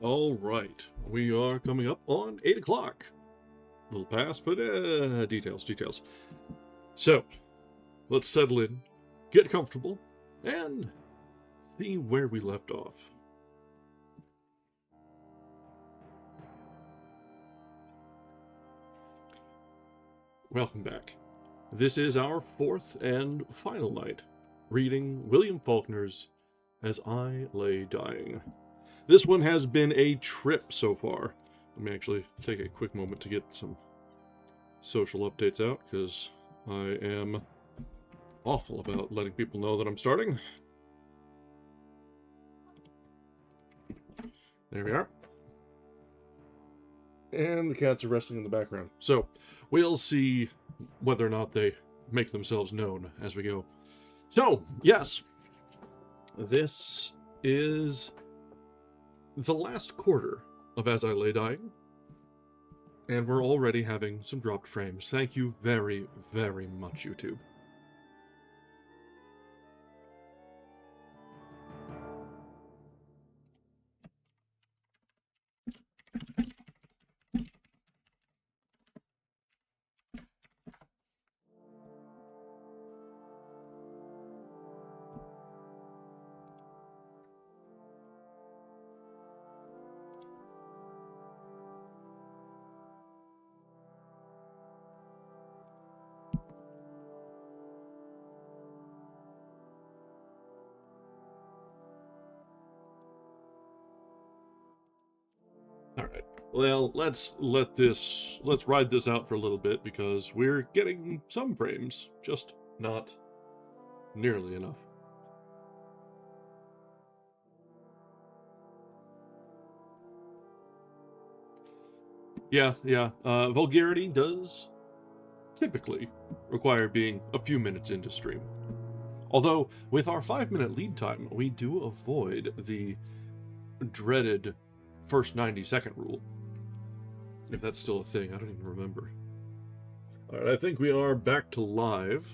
All right, we are coming up on 8 o'clock. A little past, but details. So, let's settle in, get comfortable, and see where we left off. Welcome back. This is our fourth and final night, reading William Faulkner's As I Lay Dying. This one has been a trip so far. Let me actually take a quick moment to get some social updates out, because I am awful about letting people know that I'm starting. There we are. And the cats are resting in the background. So, we'll see whether or not they make themselves known as we go. So, yes, this is the last quarter of As I Lay Dying, and we're already having some dropped frames. Thank you very, very much, YouTube. Alright, well, let's ride this out for a little bit, because we're getting some frames, just not nearly enough. Yeah, vulgarity does typically require being a few minutes into stream. Although, with our 5-minute lead time, we do avoid the dreaded first 90-second rule. If that's still a thing, I don't even remember. Alright, I think we are back to live.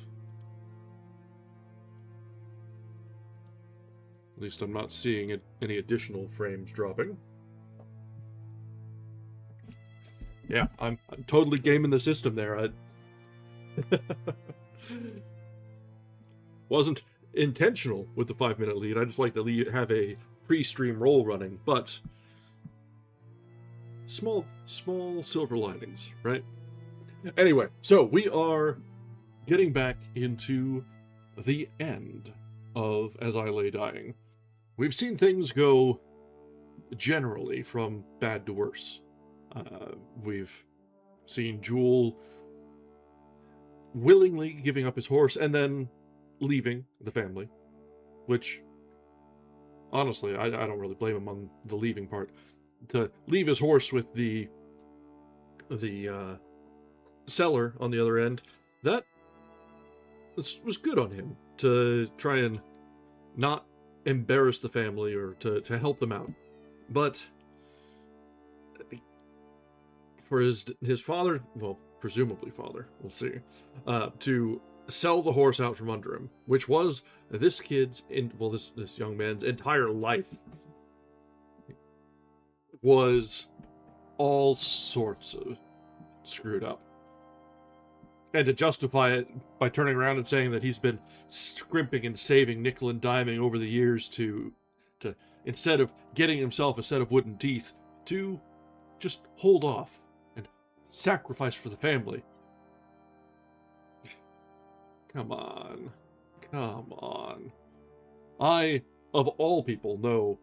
At least I'm not seeing any additional frames dropping. Yeah, I'm totally gaming the system there. Wasn't intentional with the 5-minute lead. I just like to have a pre-stream roll running, but small silver linings, right? Anyway, so we are getting back into the end of As I Lay Dying. We've seen things go generally from bad to worse. We've seen Jewel willingly giving up his horse and then leaving the family, which, honestly, I don't really blame him on the leaving part. To leave his horse with the seller on the other end, that was good on him, to try and not embarrass the family or to help them out. But for his father, well, presumably father, we'll see, to sell the horse out from under him, which was this this young man's entire life, was all sorts of screwed up. And to justify it by turning around and saying that he's been scrimping and saving, nickel and diming over the years to instead of getting himself a set of wooden teeth, to just hold off and sacrifice for the family. Come on. I, of all people, know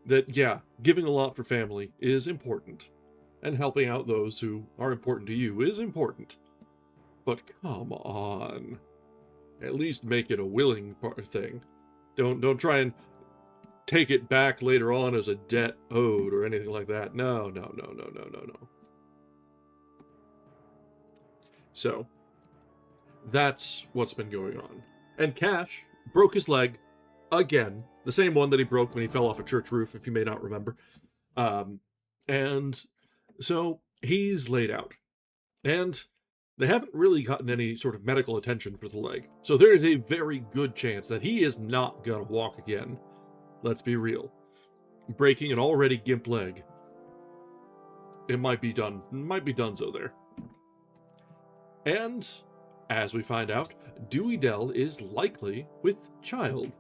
that, yeah, giving a lot for family is important, and helping out those who are important to you is important. But come on. At least make it a willing thing. Don't try and take it back later on as a debt owed or anything like that. No. So, that's what's been going on. And Cash broke his leg again. The same one that he broke when he fell off a church roof, if you may not remember. And so he's laid out. And they haven't really gotten any sort of medical attention for the leg. So there is a very good chance that he is not going to walk again. Let's be real. breaking an already gimp leg. It might be donezo there. And, as we find out, Dewey Dell is likely with child.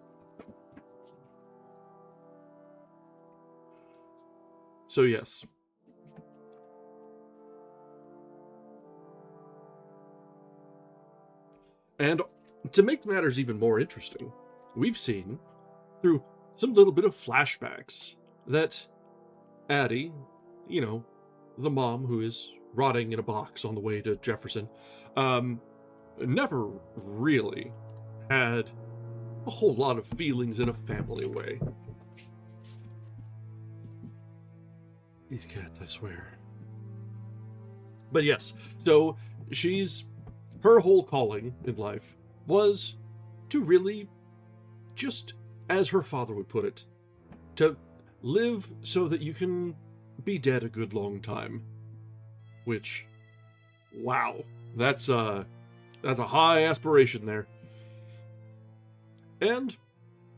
So yes. And to make matters even more interesting, we've seen, through some little bit of flashbacks, that Addie, you know, the mom who is rotting in a box on the way to Jefferson, never really had a whole lot of feelings in a family way. These cats, I swear. But yes, so her whole calling in life was to really, just as her father would put it, to live so that you can be dead a good long time. Which, wow, that's a high aspiration there. And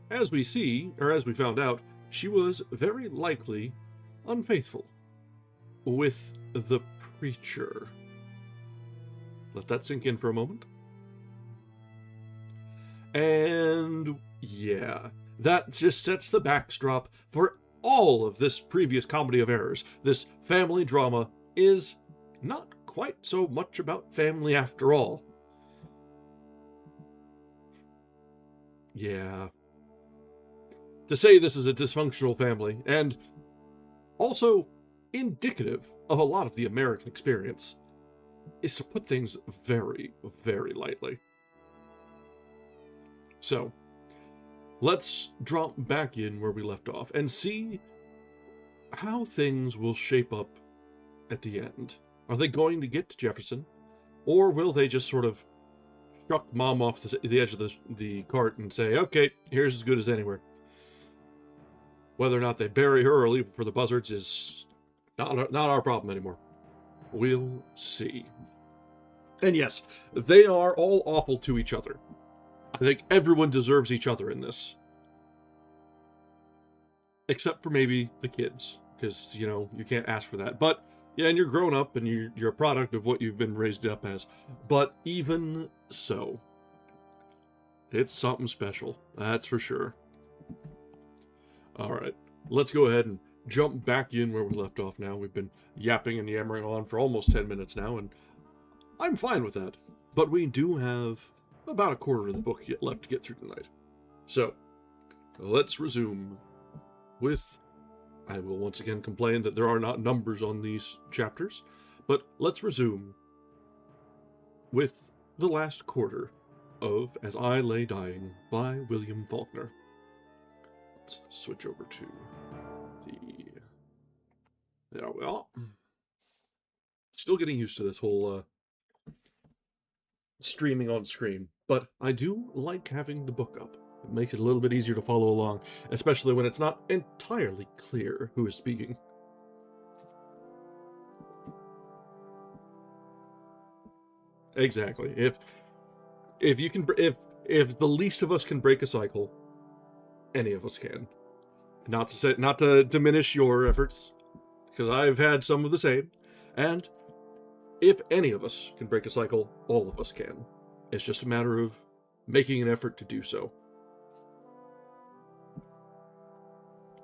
as we found out, she was very likely unfaithful with the preacher. Let that sink in for a moment. And yeah, that just sets the backdrop for all of this previous comedy of errors. This family drama is not quite so much about family after all. Yeah. To say this is a dysfunctional family, and also indicative of a lot of the American experience, is to put things very, very lightly. So, let's drop back in where we left off and see how things will shape up at the end. Are they going to get to Jefferson, or will they just sort of chuck Mom off the edge of the cart and say, okay, here's as good as anywhere? Whether or not they bury her or leave her for the buzzards is not our problem anymore. We'll see. And yes, they are all awful to each other. I think everyone deserves each other in this. Except for maybe the kids, because, you know, you can't ask for that. But, yeah, and you're grown up, and you're a product of what you've been raised up as. But even so, it's something special, that's for sure. Alright, let's go ahead and jump back in where we left off now. We've been yapping and yammering on for almost 10 minutes now, and I'm fine with that. But we do have about a quarter of the book yet left to get through tonight. So, let's resume with... I will once again complain that there are not numbers on these chapters, but let's resume with the last quarter of As I Lay Dying by William Faulkner. Let's switch over to the... There we are. Still getting used to this whole streaming on screen, but I do like having the book up. It makes it a little bit easier to follow along, especially when it's not entirely clear who is speaking. Exactly. If the least of us can break a cycle, any of us can. Not to diminish your efforts, because I've had some of the same, and if any of us can break a cycle, all of us can. It's just a matter of making an effort to do so.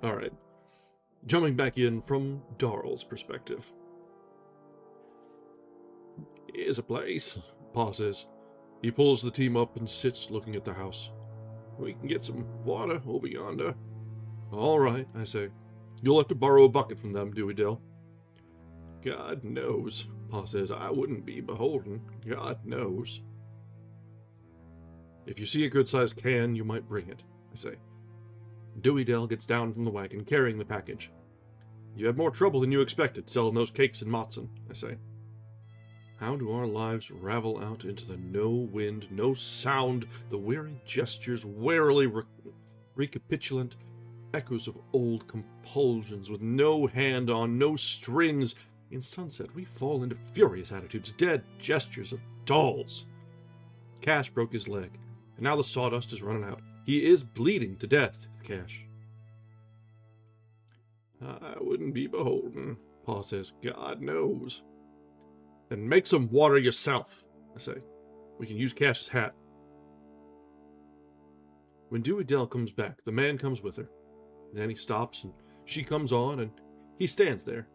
Alright. Jumping back in from Darl's perspective. Here's a place, Pa says. He pulls the team up and sits looking at the house. We can get some water over yonder. All right, I say. You'll have to borrow a bucket from them, Dewey Dell. God knows, Pa says. I wouldn't be beholden. God knows. If you see a good-sized can, you might bring it, I say. Dewey Dell gets down from the wagon, carrying the package. You had more trouble than you expected, selling those cakes in Matson, I say. How do our lives ravel out into the no wind, no sound, the weary gestures, warily recapitulant echoes of old compulsions, with no hand on, no strings. In sunset, we fall into furious attitudes, dead gestures of dolls. Cash broke his leg, and now the sawdust is running out. He is bleeding to death, Cash. I wouldn't be beholden, Pa says. God knows. Then make some water yourself, I say. We can use Cash's hat. When Dewey Dell comes back, the man comes with her. Then he stops, and she comes on, and he stands there.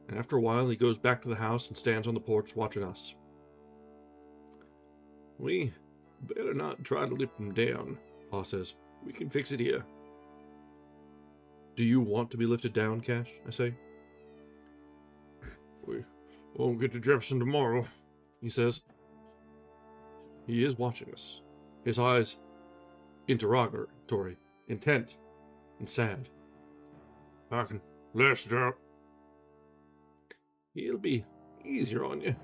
And after a while, he goes back to the house and stands on the porch watching us. We better not try to lift him down, Pa says. We can fix it here. Do you want to be lifted down, Cash? I say. We won't get to Jefferson tomorrow, he says. He is watching us. His eyes interrogatory, intent, and sad. I can last it out. It'll be easier on you,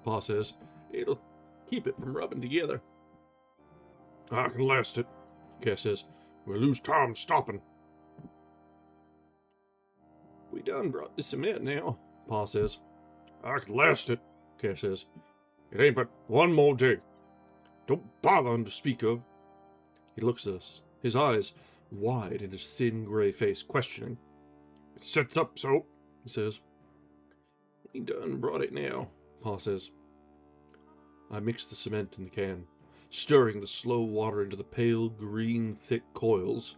Pa says. It'll keep it from rubbing together. I can last it, Cash says. We'll lose time stopping. We done brought the cement now, Pa says. I can last it, Cash says. It ain't but one more day. Don't bother him to speak of. He looks at us, his eyes wide in his thin gray face, questioning. It sets up so, he says. We done brought it now, Pa says. I mix the cement in the can, stirring the slow water into the pale green thick coils.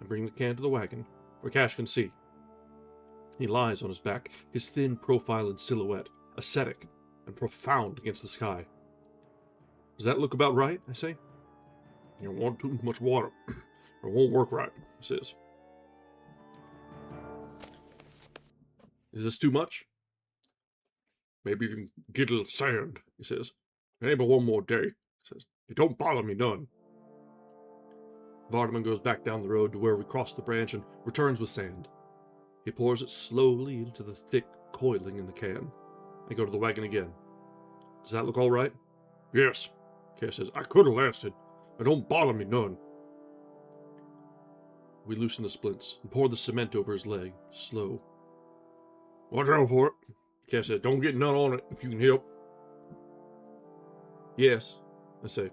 I bring the can to the wagon, where Cash can see. He lies on his back, his thin profile and silhouette, ascetic and profound against the sky. Does that look about right? I say. You don't want too much water, or it won't work right, he says. Is this too much? Maybe you can get a little sand, he says. It ain't but one more day, he says. It don't bother me none. Vardaman goes back down the road to where we cross the branch and returns with sand. He pours it slowly into the thick coiling in the can. I go to the wagon again. Does that look all right? Yes, Cash says. I could have lasted. It don't bother me none. We loosen the splints and pour the cement over his leg, slow. Watch out for it, Cash says. Don't get none on it if you can help. Yes, I say.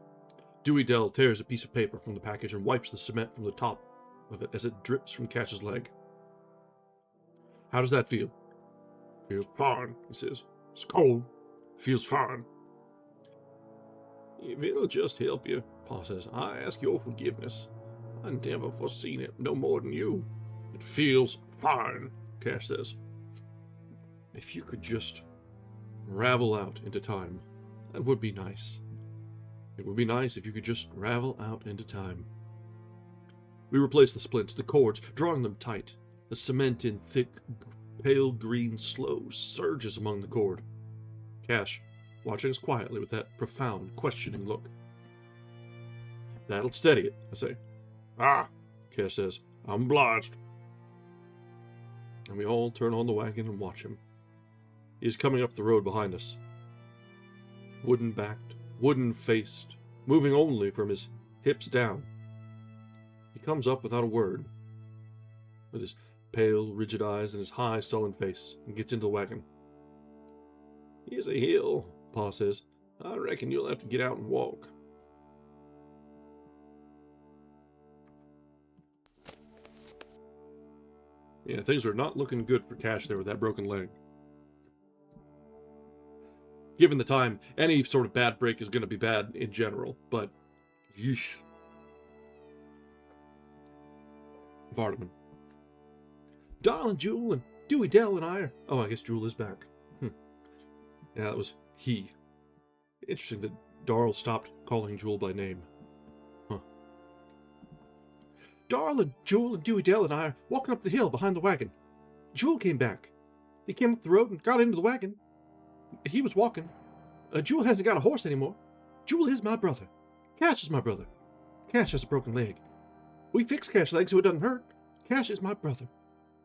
Dewey Dell tears a piece of paper from the package and wipes the cement from the top of it as it drips from Cash's leg. How does that feel? Feels fine, he says. It's cold. Feels fine. If it'll just help you, Pa says, I ask your forgiveness. I never foreseen it no more than you. It feels fine, Cash says. If you could just ravel out into time, that would be nice. It would be nice if you could just ravel out into time. We replace the splints, the cords, drawing them tight. The cement in thick, pale green slow surges among the cord. Cash, watching us quietly with that profound, questioning look. That'll steady it, I say. Ah, Cash says. I'm obliged. And we all turn on the wagon and watch him. He is coming up the road behind us. Wooden-backed, wooden-faced, moving only from his hips down. He comes up without a word, with his pale, rigid eyes and his high, sullen face, and gets into the wagon. Here's a hill, Pa says. I reckon you'll have to get out and walk. Yeah, things are not looking good for Cash there with that broken leg. Given the time, any sort of bad break is going to be bad in general, but yeesh. Vardaman. Darling Jewel and Dewey Dell and I are... Oh, I guess Jewel is back. Yeah, that was he. Interesting that Darl stopped calling Jewel by name. Huh. Darling Jewel and Dewey Dell and I are walking up the hill behind the wagon. Jewel came back. He came up the road and got into the wagon. He was walking. Jewel hasn't got a horse anymore. Jewel is my brother. Cash is my brother. Cash has a broken leg. We fixed Cash's leg so it doesn't hurt. Cash is my brother.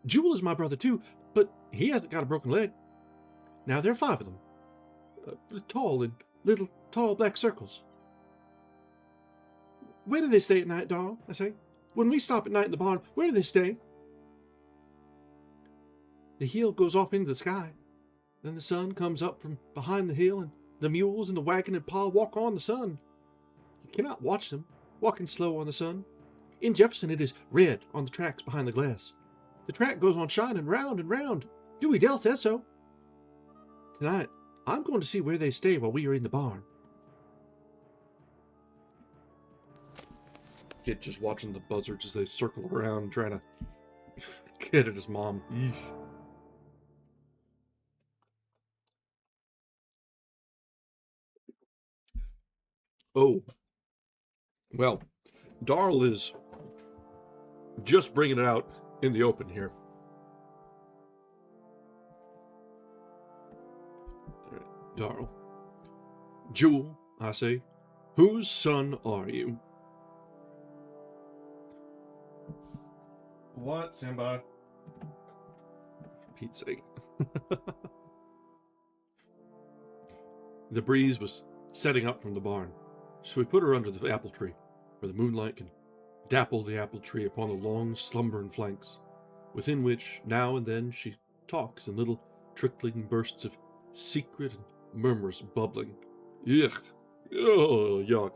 Jewel is my brother too, but he hasn't got a broken leg. Now there are 5 of them. Tall in little tall black circles. Where do they stay at night, Darl? I say. When we stop at night in the barn, where do they stay? The hill goes off into the sky. Then the sun comes up from behind the hill, and the mules and the wagon and Pa walk on the sun. You cannot watch them, walking slow on the sun. In Jefferson it is red on the tracks behind the glass. The track goes on shining round and round. Dewey Dell says so. Tonight, I'm going to see where they stay while we are in the barn. Kid just watching the buzzards as they circle around, trying to get at his mom. Eesh. Oh. Well, Darl is just bringing it out in the open here. All right, Darl. Jewel, I say, whose son are you? What, Simba? For Pete's sake. The breeze was setting up from the barn, so we put her under the apple tree, where the moonlight can dapple the apple tree upon the long slumbering flanks, within which now and then she talks in little trickling bursts of secret and murmurous bubbling. Yuck! Oh, yuck!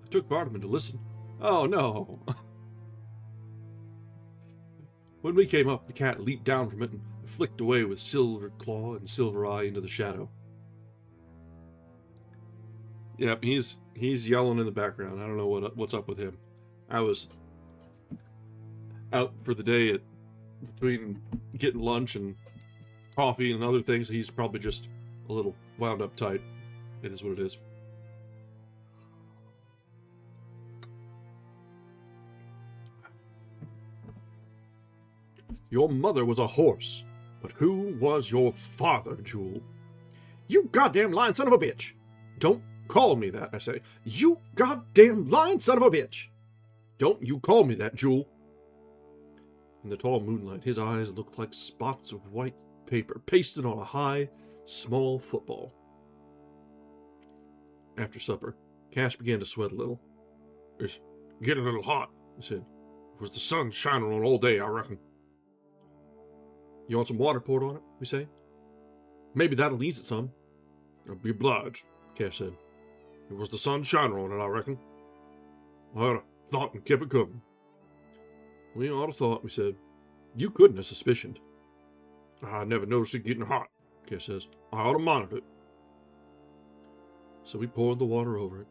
I took Vardaman to listen. Oh no! When we came up, the cat leaped down from it and flicked away with silver claw and silver eye into the shadow. Yep, he's yelling in the background. I don't know what's up with him. I was out for the day between getting lunch and coffee and other things. He's probably just a little wound up tight. It is what it is. Your mother was a horse, but who was your father, Jewel? You goddamn lying son of a bitch! Don't call me that, I say. You goddamn lying son of a bitch! Don't you call me that, Jewel! In the tall moonlight, his eyes looked like spots of white paper pasted on a high, small football. After supper, Cash began to sweat a little. It's getting a little hot, he said. It was the sun shining on all day, I reckon. You want some water poured on it, we say? Maybe that'll ease it some. I'll be obliged, Cash said. It was the sun shining on it, I reckon. I ought to thought and kept it covered. We ought to thought, we said. You couldn't have suspicioned. I never noticed it getting hot, Cash says. I ought to monitor it. So we poured the water over it.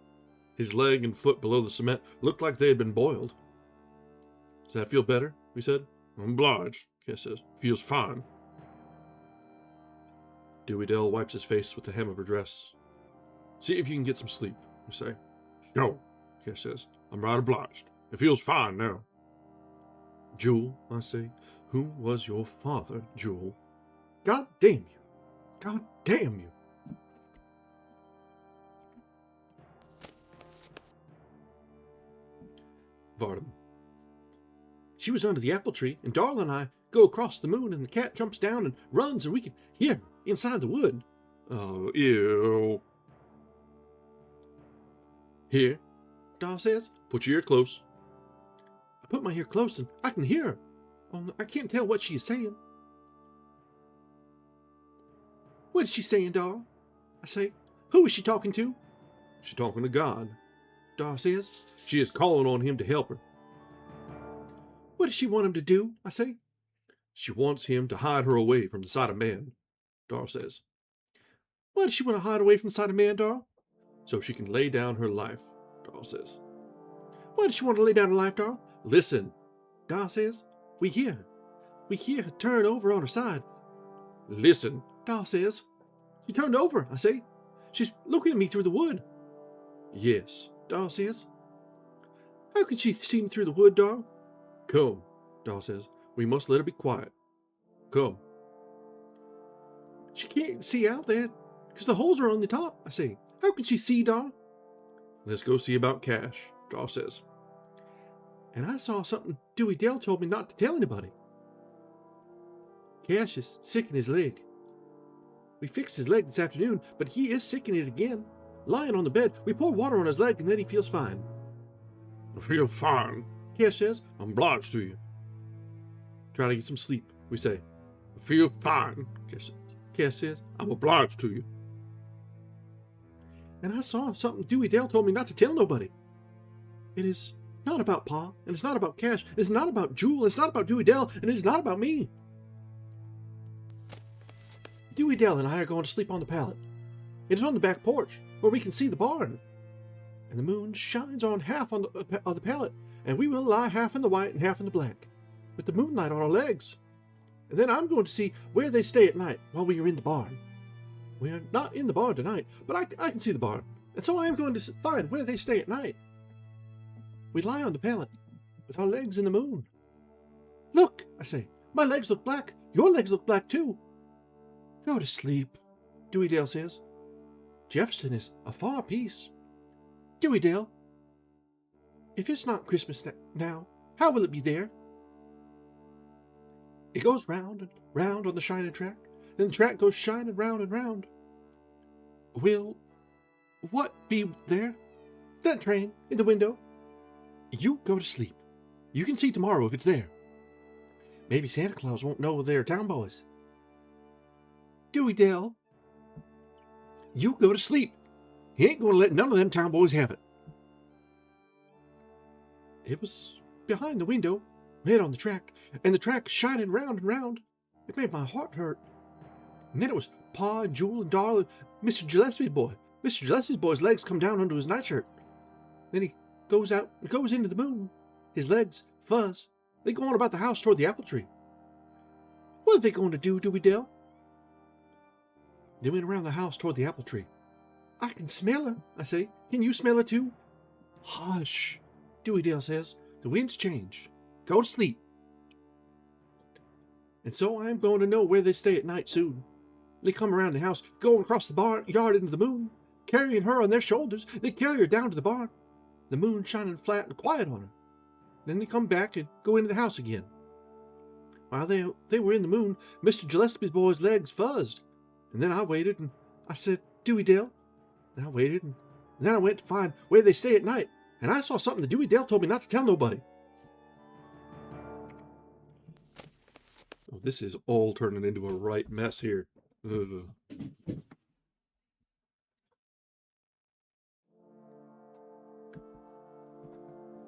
His leg and foot below the cement looked like they had been boiled. Does that feel better? We said. I'm obliged, Cash says. Feels fine. Dewey Dell wipes his face with the hem of her dress. See if you can get some sleep, we say. No, Cash says. I'm right obliged. It feels fine now. Jewel, I say. Who was your father, Jewel? God damn you. God damn you. Vardaman. She was under the apple tree, and Darla and I go across the moon, and the cat jumps down and runs, and we can hear her inside the wood. Oh, ew. Here, Dar says, put your ear close. I put my ear close, and I can hear her. Oh, I can't tell what she's saying. What is she saying, Dar? I say, who is she talking to? She's talking to God. Dar says, she is calling on him to help her. What does she want him to do? I say. She wants him to hide her away from the sight of man, Dar says. Why does she want to hide away from the sight of man, Dar? So she can lay down her life, Dar says. Why does she want to lay down her life, Dar? Listen, Dar says. We hear her. We hear her turn over on her side. Listen, Dar says. She turned over, I say. She's looking at me through the wood. Yes, Dar says. How can she see me through the wood, Dar? Come, Dar says. We must let her be quiet. Come. She can't see out there, because the holes are on the top, I say. How can she see, Dar? Let's go see about Cash, Dar says. And I saw something Dewey Dell told me not to tell anybody. Cash is sick in his leg. We fixed his leg this afternoon, but he is sick in it again. Lying on the bed, we pour water on his leg, and then he feels fine. I feel fine, Cash says. I'm obliged to you. Trying to get some sleep, we say. I feel fine, Cash says. I'm obliged to you. And I saw something Dewey Dell told me not to tell nobody. It is not about Pa, and it's not about Cash, it's not about Jewel, it's not about Dewey Dell, and it is not about me. Dewey Dell and I are going to sleep on the pallet. It is on the back porch, where we can see the barn. And the moon shines on half of the pallet, and we will lie half in the white and half in the black, with the moonlight on our legs. And then I'm going to see where they stay at night while we are in the barn. We are not in the barn tonight, but I can see the barn, and so I am going to find where they stay at night. We lie on the pallet, with our legs in the moon. Look, I say, my legs look black, your legs look black too. Go to sleep, Dewey Dale says. Jefferson is a far piece. Dewey Dale, if it's not Christmas now, how will it be there? It goes round and round on the shining track, then the track goes shining round and round. Will what be there? That train in the window? You go to sleep. You can see tomorrow if it's there. Maybe Santa Claus won't know they're town boys. Dewey Dale, you go to sleep. He ain't going to let none of them town boys have it. It was behind the window, right on the track, and the track shining round and round. It made my heart hurt. And then it was Pa and Jewel and Darla, Mr. Gillespie's boy. Mr. Gillespie's boy's legs come down under his nightshirt. Then he goes out and goes into the moon. His legs fuzz. They go on about the house toward the apple tree. What are they going to do, Dewey Dale? They went around the house toward the apple tree. I can smell her, I say. Can you smell her too? Hush, Dewey Dale says. The wind's changed. Go to sleep. And so I am going to know where they stay at night soon. They come around the house, going across the yard into the moon, carrying her on their shoulders. They carry her down to the barn, the moon shining flat and quiet on her. Then they come back and go into the house again. While they were in the moon, Mr. Gillespie's boy's legs fuzzed. And then I waited, and I said, Dewey Dale. And I waited, and then I went to find where they stay at night. And I saw something that Dewey Dale told me not to tell nobody. Oh, this is all turning into a right mess here. Ugh.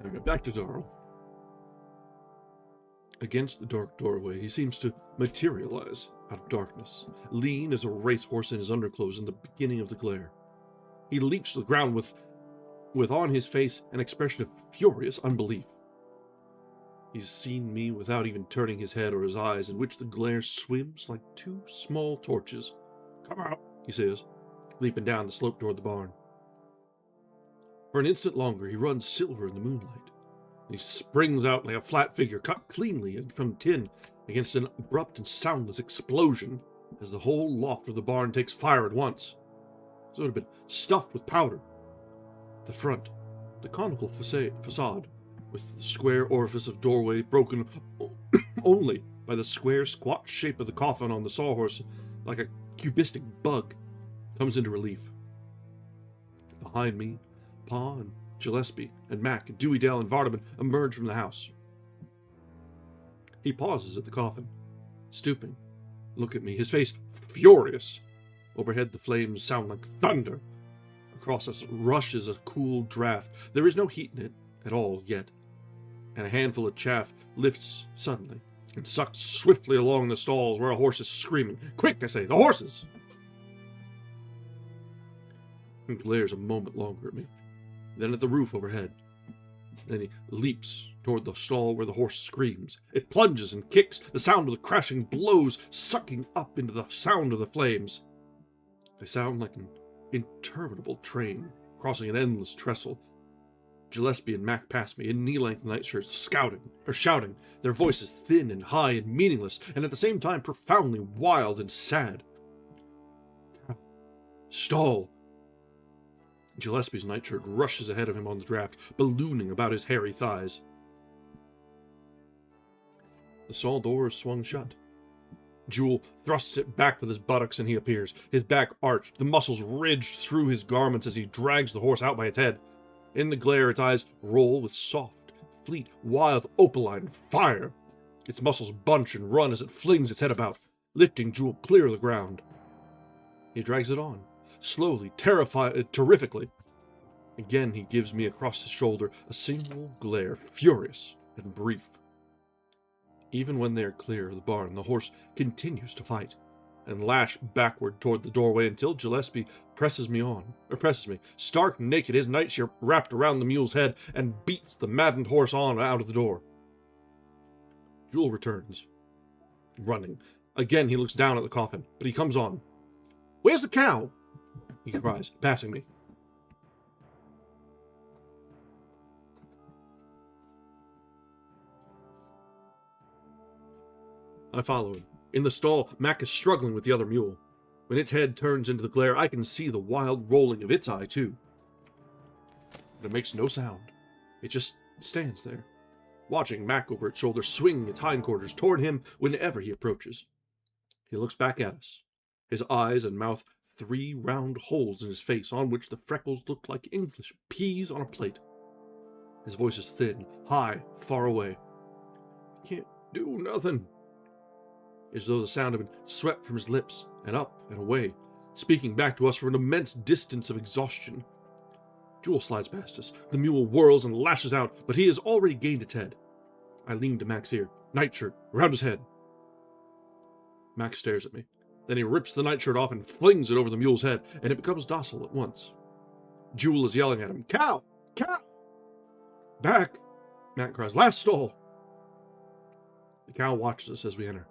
Okay, back to Darrell. Against the dark doorway, he seems to materialize out of darkness, lean as a racehorse in his underclothes in the beginning of the glare. He leaps to the ground with on his face an expression of furious unbelief. He's seen me without even turning his head or his eyes, in which the glare swims like two small torches. Come out, he says, leaping down the slope toward the barn. For an instant longer, he runs silver in the moonlight. He springs out like a flat figure cut cleanly from tin against an abrupt and soundless explosion as the whole loft of the barn takes fire at once. So it had been stuffed with powder. The front, the conical facade, with the square orifice of doorway broken only by the square, squat shape of the coffin on the sawhorse, like a cubistic bug, comes into relief. Behind me, Pa and Gillespie and Mac and Dewey Dale and Vardaman emerge from the house. He pauses at the coffin, stooping. Look at me, his face furious. Overhead the flames sound like thunder. Across us rushes a cool draft. There is no heat in it at all yet, and a handful of chaff lifts suddenly and sucks swiftly along the stalls where a horse is screaming. Quick, I say, the horses! He glares a moment longer at me, then at the roof overhead. Then he leaps toward the stall where the horse screams. It plunges and kicks, the sound of the crashing blows sucking up into the sound of the flames. They sound like an interminable train crossing an endless trestle. Gillespie and Mac pass me in knee-length nightshirts, shouting, their voices thin and high and meaningless, and at the same time profoundly wild and sad. Stall! Gillespie's nightshirt rushes ahead of him on the draft, ballooning about his hairy thighs. The stall door is swung shut. Jewel thrusts it back with his buttocks and he appears, his back arched, the muscles ridged through his garments as he drags the horse out by its head. In the glare, its eyes roll with soft, fleet, wild, opaline fire. Its muscles bunch and run as it flings its head about, lifting Jewel clear of the ground. He drags it on, slowly, terrifically. Again, he gives me across his shoulder a single glare, furious and brief. Even when they are clear of the barn, the horse continues to fight and lash backward toward the doorway until Gillespie presses me, stark naked, his nightshirt wrapped around the mule's head, and beats the maddened horse on out of the door. Jewel returns, running. Again, he looks down at the coffin, but he comes on. "Where's the cow?" he cries, passing me. I follow him. In the stall, Mac is struggling with the other mule. When its head turns into the glare, I can see the wild rolling of its eye, too. But it makes no sound. It just stands there, watching Mac over its shoulder, swinging its hindquarters toward him whenever he approaches. He looks back at us, his eyes and mouth 3 round holes in his face on which the freckles look like English peas on a plate. His voice is thin, high, far away. "Can't do nothing." As though the sound had been swept from his lips, and up and away, speaking back to us from an immense distance of exhaustion. Jewel slides past us. The mule whirls and lashes out, but he has already gained its head. I lean to Mac's ear, nightshirt around his head. Mac stares at me. Then he rips the nightshirt off and flings it over the mule's head, and it becomes docile at once. Jewel is yelling at him, "Cow! Cow!" "Back!" Mac cries, "Last stall!" The cow watches us as we enter.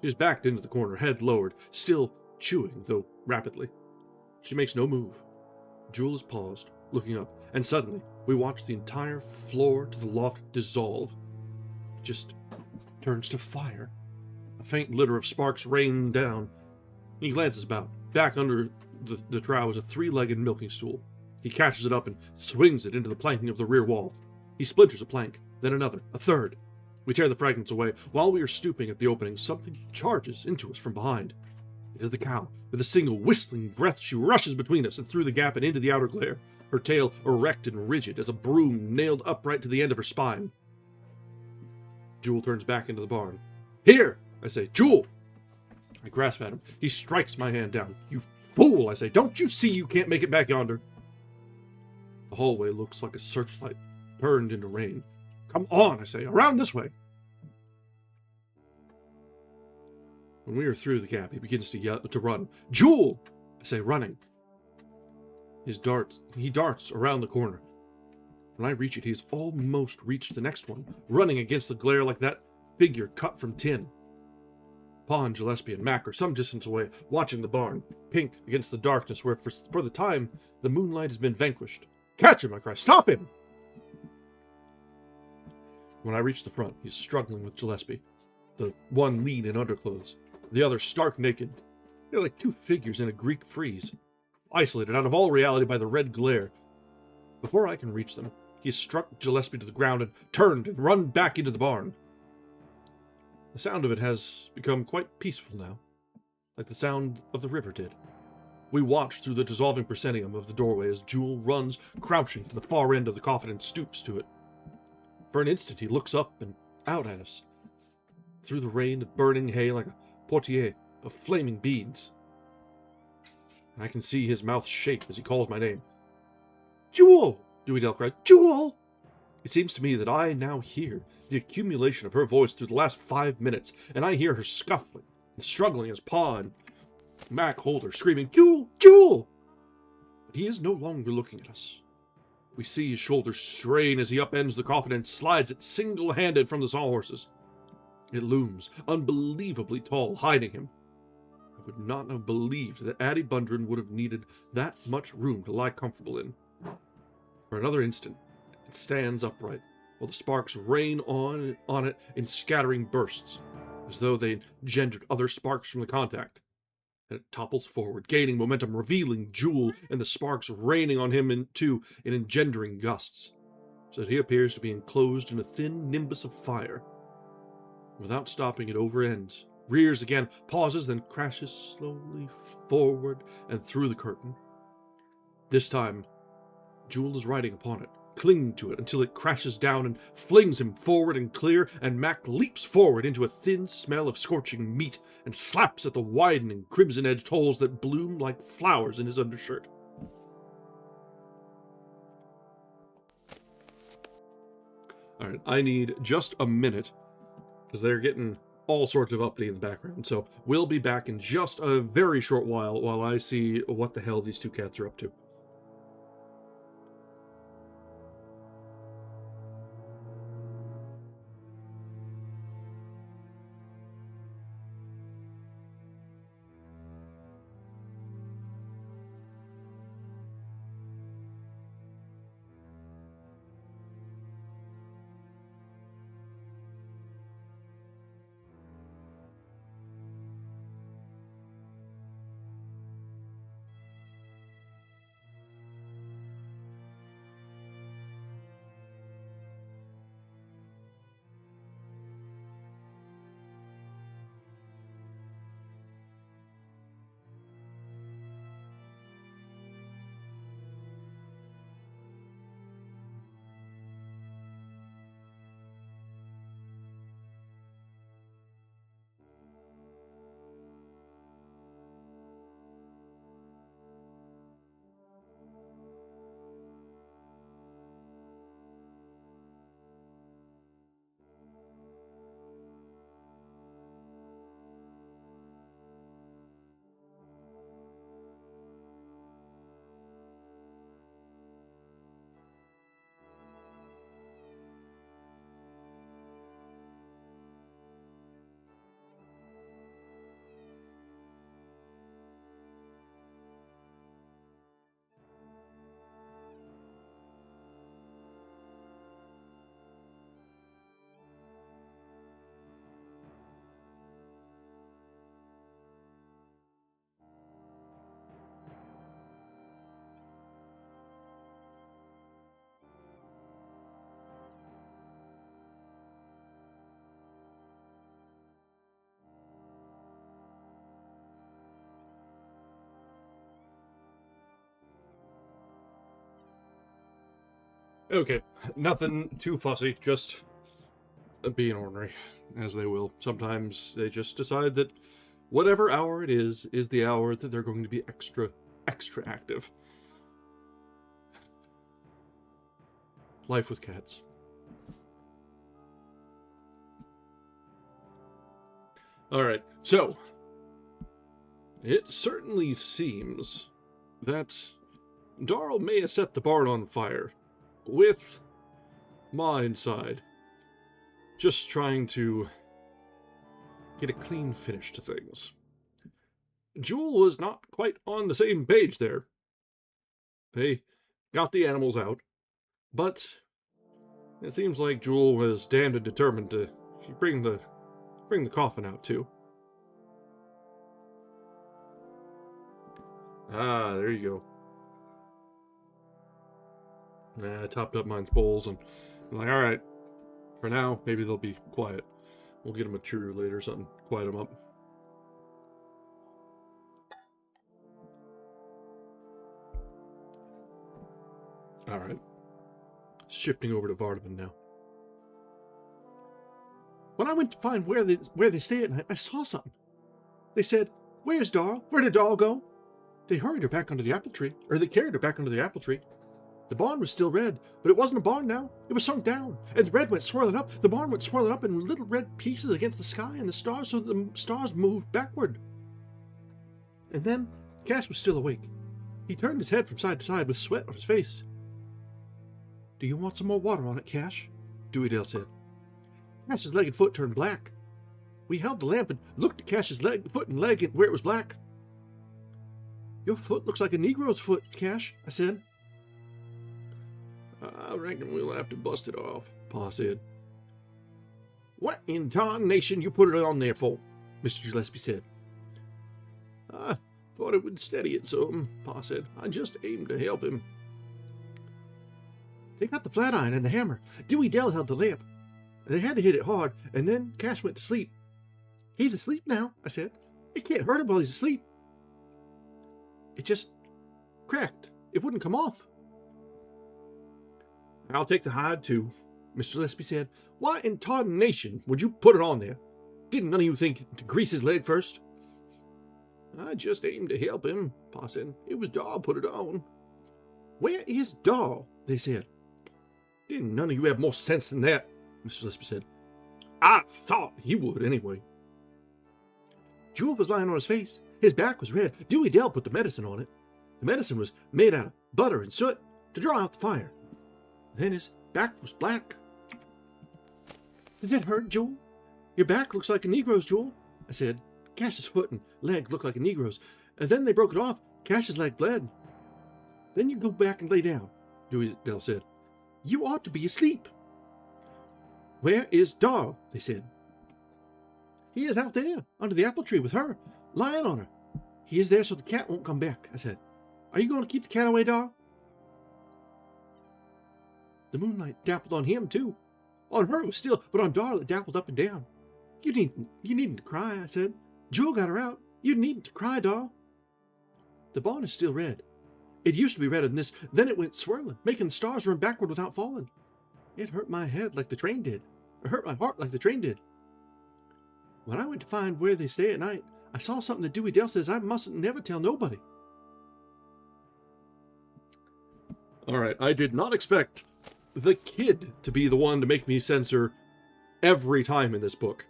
She is backed into the corner, head lowered, still chewing, though rapidly. She makes no move. Jewel is paused, looking up, and suddenly we watch the entire floor to the loft dissolve. It just turns to fire. A faint litter of sparks rain down. He glances about. Back under the trough is a 3-legged milking stool. He catches it up and swings it into the planking of the rear wall. He splinters a plank, then another, a third. We tear the fragments away. While we are stooping at the opening, something charges into us from behind. It is the cow. With a single whistling breath, she rushes between us and through the gap and into the outer glare, her tail erect and rigid as a broom nailed upright to the end of her spine. Jewel turns back into the barn. "Here!" I say. "Jewel!" I grasp at him. He strikes my hand down. "You fool!" I say. "Don't you see you can't make it back yonder?" The hallway looks like a searchlight turned into rain. "Come on," I say. "Around this way." When we are through the gap, he begins to run. "Jewel!" I say, running. He darts around the corner. When I reach it, he's almost reached the next one, running against the glare like that figure cut from tin. Pa and Gillespie and Mac are some distance away, watching the barn, pink against the darkness where, for the time, the moonlight has been vanquished. "Catch him!" I cry. "Stop him!" When I reach the front, he's struggling with Gillespie, the one lean in underclothes, the other stark naked. They're like 2 figures in a Greek frieze, isolated out of all reality by the red glare. Before I can reach them, he's struck Gillespie to the ground and turned and run back into the barn. The sound of it has become quite peaceful now, like the sound of the river did. We watch through the dissolving proscenium of the doorway as Jewel runs, crouching to the far end of the coffin and stoops to it. For an instant, he looks up and out at us, through the rain of burning hay like a portiere of flaming beads. I can see his mouth shape as he calls my name. "Jewel!" Dewey Dell cried. "Jewel!" It seems to me that I now hear the accumulation of her voice through the last 5 minutes, and I hear her scuffling and struggling as Pa and Mac hold her, screaming, "Jewel! Jewel!" But he is no longer looking at us. We see his shoulders strain as he upends the coffin and slides it single-handed from the sawhorses. It looms, unbelievably tall, hiding him. I would not have believed that Addie Bundren would have needed that much room to lie comfortable in. For another instant, it stands upright, while the sparks rain on it in scattering bursts, as though they engendered other sparks from the contact. And it topples forward, gaining momentum, revealing Jewel, and the sparks raining on him in engendering gusts, so that he appears to be enclosed in a thin nimbus of fire. Without stopping, it overends, rears again, pauses, then crashes slowly forward and through the curtain. This time, Jewel is riding upon it, clinging to it until it crashes down and flings him forward and clear, and Mac leaps forward into a thin smell of scorching meat and slaps at the widening crimson-edged holes that bloom like flowers in his undershirt. Alright, I need just a minute, because they're getting all sorts of uppity in the background. So we'll be back in just a very short while I see what the hell these two cats are up to. Okay, nothing too fussy, just being ornery, as they will. Sometimes they just decide that whatever hour it is the hour that they're going to be extra active. Life with cats. Alright, so it certainly seems that Darl may have set the barn on fire with Ma inside, just trying to get a clean finish to things. Jewel was not quite on the same page there. They got the animals out, but it seems like Jewel was damned and determined to bring the coffin out too. Ah, there you go. I topped up mine's bowls, and I'm like, alright, for now, maybe they'll be quiet. We'll get them a cheerio later or something, quiet them up. Alright. Shifting over to Vardaman now. When I went to find where they stay at night, I saw something. They said, "Where's Darl? Where did Darl go?" They hurried her back under the apple tree, or they carried her back under the apple tree. The barn was still red, but it wasn't a barn now. It was sunk down, and the red went swirling up. The barn went swirling up in little red pieces against the sky and the stars, so the stars moved backward. And then Cash was still awake. He turned his head from side to side with sweat on his face. "Do you want some more water on it, Cash?" Dewey-Dale said. Cash's leg and foot turned black. We held the lamp and looked at Cash's foot and leg where it was black. "Your foot looks like a Negro's foot, Cash," I said. "I reckon we'll have to bust it off," Pa said. "What in tarnation you put it on there for?" Mr. Gillespie said. "I thought it would steady it some," Pa said. "I just aimed to help him." "They got the flat iron and the hammer. Dewey-Dale held the lamp. They had to hit it hard, and then Cash went to sleep." "He's asleep now," I said. "It can't hurt him while he's asleep." "It just cracked. It wouldn't come off." "I'll take the hide, too," Mr. Gillespie said. "Why in tarnation would you put it on there? Didn't none of you think to grease his leg first?" "I just aimed to help him," Pa said. "It was Darl put it on." "Where is Darl?" they said. Didn't none of you have more sense than that, Mr. Gillespie said. I thought you would, anyway. Jewel was lying on his face. His back was red. Dewey Dell put the medicine on it. The medicine was made out of butter and soot to draw out the fire. Then his back was black. Does it hurt, Jewel? Your back looks like a Negro's, Jewel, I said. Cash's foot and leg looked like a Negro's. And then they broke it off. Cash's leg bled. Then you go back and lay down, Dewey Dell said. You ought to be asleep. Where is Darl? They said. He is out there, under the apple tree with her, lying on her. He is there so the cat won't come back, I said. Are you going to keep the cat away, Darl? The moonlight dappled on him, too. On her it was still, but on Darl it dappled up and down. You needn't to cry, I said. Jewel got her out. You needn't to cry, Darl. The barn is still red. It used to be redder than this, then it went swirling, making the stars run backward without falling. It hurt my head like the train did. It hurt my heart like the train did. When I went to find where they stay at night, I saw something that Dewey Dell says I mustn't never tell nobody. Alright, I did not expect the kid to be the one to make me censor every time in this book.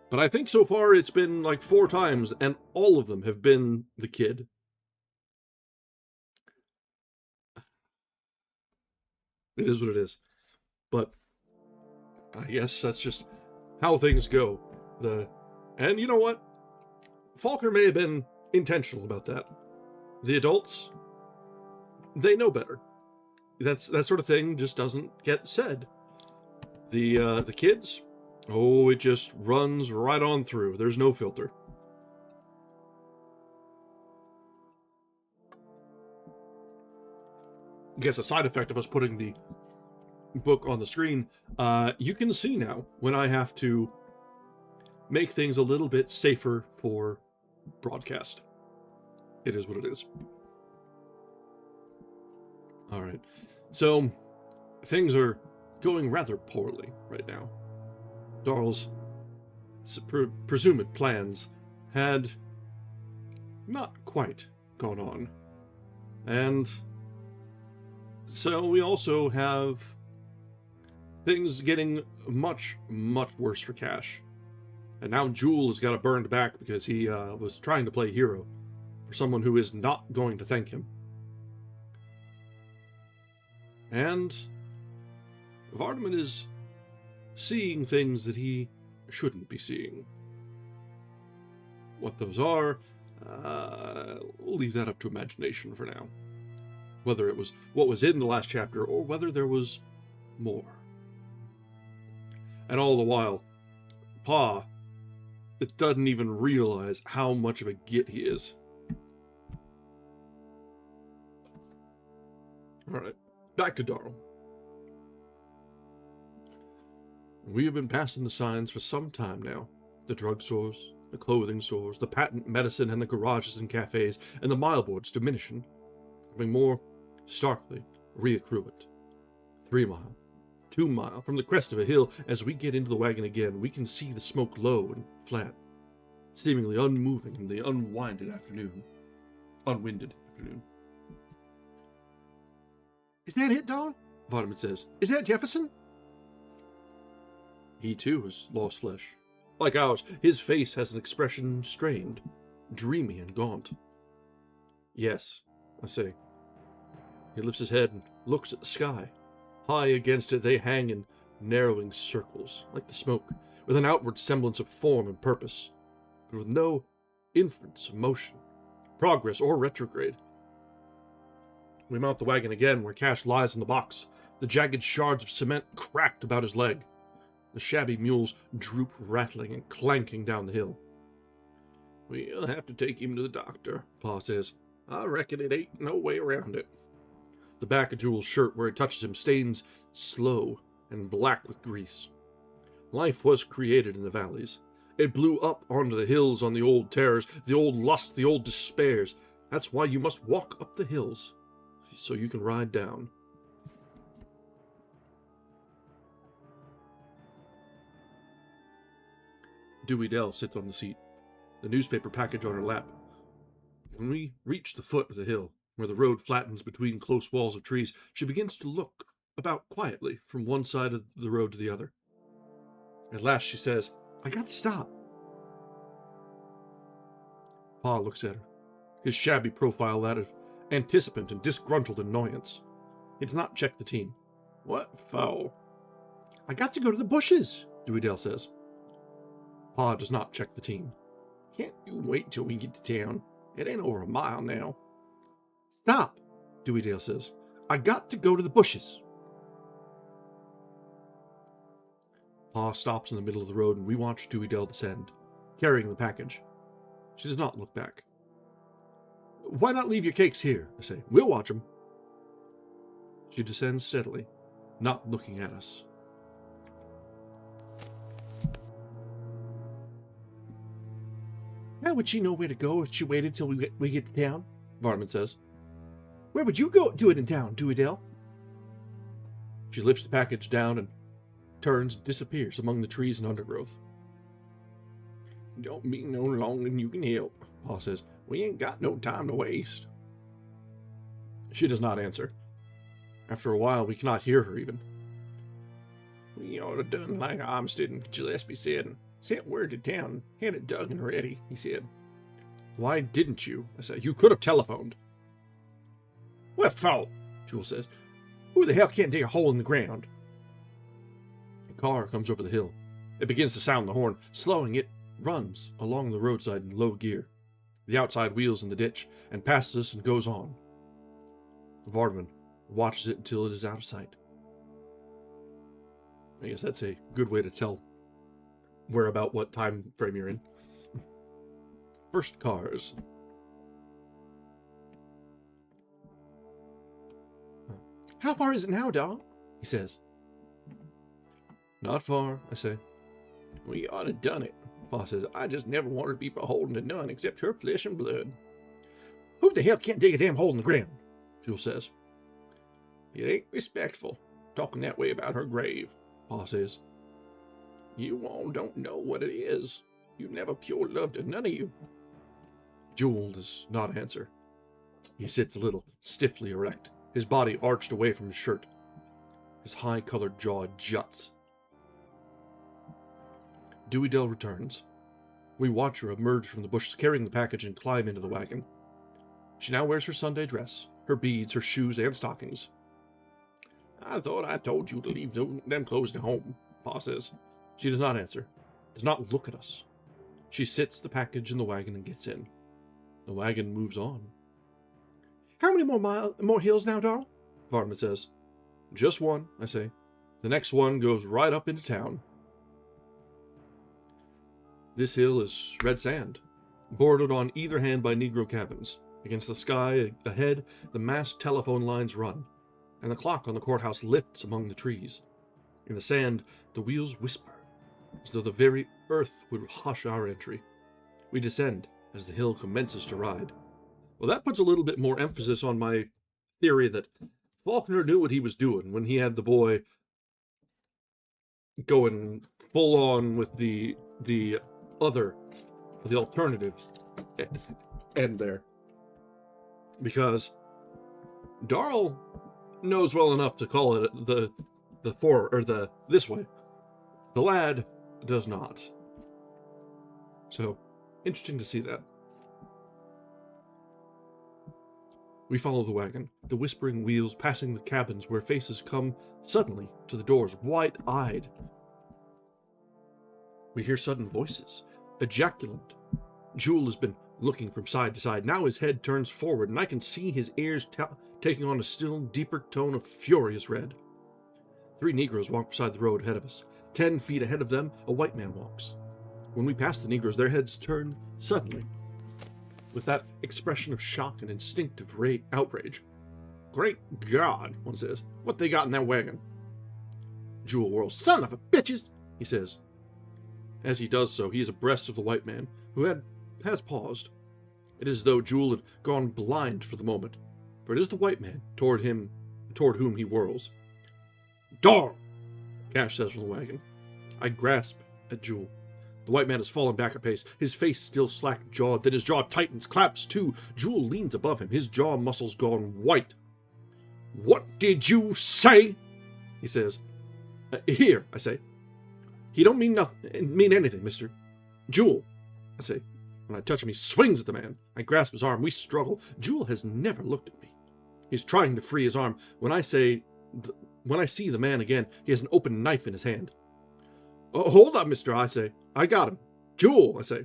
But I think so far it's been like 4 times, and all of them have been the kid. It is what it is. But I guess that's just how things go. And you know what? Faulkner may have been intentional about that. The adults, they know better. That sort of thing just doesn't get said. The kids, oh, it just runs right on through. There's no filter. I guess a side effect of us putting the book on the screen, you can see now when I have to make things a little bit safer for broadcast. It is what it is. All right. So, things are going rather poorly right now. Darl's presumed plans had not quite gone on. And so we also have things getting much, much worse for Cash. And now Jewel has got a burned back because he was trying to play hero for someone who is not going to thank him. And Vardaman is seeing things that he shouldn't be seeing. What those are, we'll leave that up to imagination for now. Whether it was what was in the last chapter or whether there was more. And all the while, Pa, it doesn't even realize how much of a git he is. Alright, back to Darl. We have been passing the signs for some time now. The drugstores, the clothing stores, the patent medicine and the garages and cafes, and the mile boards diminishing, becoming more starkly reaccruent. 3 mile, 2 mile, from the crest of a hill, as we get into the wagon again, we can see the smoke low and flat, seemingly unmoving in the unwinded afternoon. Is that it, Darl? Vardaman says. Is that Jefferson? He, too, has lost flesh. Like ours, his face has an expression strained, dreamy and gaunt. Yes, I say. He lifts his head and looks at the sky. High against it they hang in narrowing circles, like the smoke, with an outward semblance of form and purpose, but with no inference of motion, progress, or retrograde. We mount the wagon again where Cash lies in the box, the jagged shards of cement cracked about his leg. The shabby mules droop rattling and clanking down the hill. We'll have to take him to the doctor, Pa says. I reckon it ain't no way around it. The back of Jewel's shirt where it touches him stains slow and black with grease. Life was created in the valleys. It blew up onto the hills on the old terrors, the old lusts, the old despairs. That's why you must walk up the hills, so you can ride down. Dewey Dell sits on the seat, the newspaper package on her lap. When we reach the foot of the hill, where the road flattens between close walls of trees, she begins to look about quietly from one side of the road to the other. At last she says, "I got to stop." Pa looks at her, his shabby profile that of anticipant and disgruntled annoyance. He does not check the teen. "What for?" "I got to go to the bushes," Dewey Dale says. Pa does not check the teen. "Can't you wait till we get to town? It ain't over a mile now." "Stop," Dewey Dale says. "I got to go to the bushes." Pa stops in the middle of the road, and we watch Dewey Dale descend, carrying the package. She does not look back. "Why not leave your cakes here?" I say. "We'll watch them." She descends steadily, not looking at us. "How would she know where to go if she waited till we get to town?" Vardaman says. "Where would you go do it in town, Dewey Dale?" She lifts the package down and turns and disappears among the trees and undergrowth. "Don't be no longer than you can help," Pa says. "We ain't got no time to waste." She does not answer. After a while, we cannot hear her even. "We ought to done like Armstead and Gillespie said, and sent word to town and had it dug and ready," he said. "Why didn't you?" I said. "You could have telephoned." "What for?" Jewel says. "Who the hell can't dig a hole in the ground?" A car comes over the hill. It begins to sound the horn. Slowing, it runs along the roadside in low gear, the outside wheels in the ditch, and passes us and goes on. Vardaman watches it until it is out of sight. I guess that's a good way to tell what time frame you're in. First cars. "How far is it now, dog?" he says. "Not far," I say. "We ought to done it," Pa says. "I just never wanted to be beholden to none except her flesh and blood." "Who the hell can't dig a damn hole in the ground?" Jewel says. "It ain't respectful, talking that way about her grave," Pa says. "You all don't know what it is. You never pure loved her, none of you." Jewel does not answer. He sits a little stiffly erect, his body arched away from his shirt. His high-colored jaw juts. Dewey Dale returns. We watch her emerge from the bushes carrying the package and climb into the wagon. She now wears her Sunday dress, her beads, her shoes, and stockings. "I thought I told you to leave them clothes at home," Pa says. She does not answer, does not look at us. She sits the package in the wagon and gets in. The wagon moves on. "How many more hills now, darling?" Vardaman says. "Just one," I say. "The next one goes right up into town." This hill is red sand, bordered on either hand by Negro cabins. Against the sky ahead, the massed telephone lines run, and the clock on the courthouse lifts among the trees. In the sand, the wheels whisper, as though the very earth would hush our entry. We descend as the hill commences to ride. Well, that puts a little bit more emphasis on my theory that Faulkner knew what he was doing when he had the boy going full on with the alternative end there. Because Darl knows well enough to call it this way. The lad does not. So, interesting to see that. We follow the wagon, the whispering wheels passing the cabins where faces come suddenly to the doors, wide-eyed. We hear sudden voices, ejaculant. Jewel has been looking from side to side. Now his head turns forward, and I can see his ears taking on a still deeper tone of furious red. 3 Negroes walk beside the road ahead of us. 10 feet ahead of them, a white man walks. When we pass the Negroes, their heads turn suddenly, with that expression of shock and instinctive outrage. "Great God," one says. "What they got in that wagon?" Jewel whirls. "Son of a bitches," he says. As he does so, he is abreast of the white man, who has paused. It is as though Jewel had gone blind for the moment, for it is the white man toward whom he whirls. "Dog!" Cash says from the wagon. I grasp at Jewel. The white man has fallen back a pace, his face still slack-jawed, then his jaw tightens, claps to. Jewel leans above him, his jaw muscles gone white. "What did you say?" He says. Here, I say. He don't mean anything, mister. Jewel, I say. When I touch him, he swings at the man. I grasp his arm. We struggle. Jewel has never looked at me. He's trying to free his arm. When I see the man again, he has an open knife in his hand. Oh, hold up, mister, I say. I got him. Jewel, I say.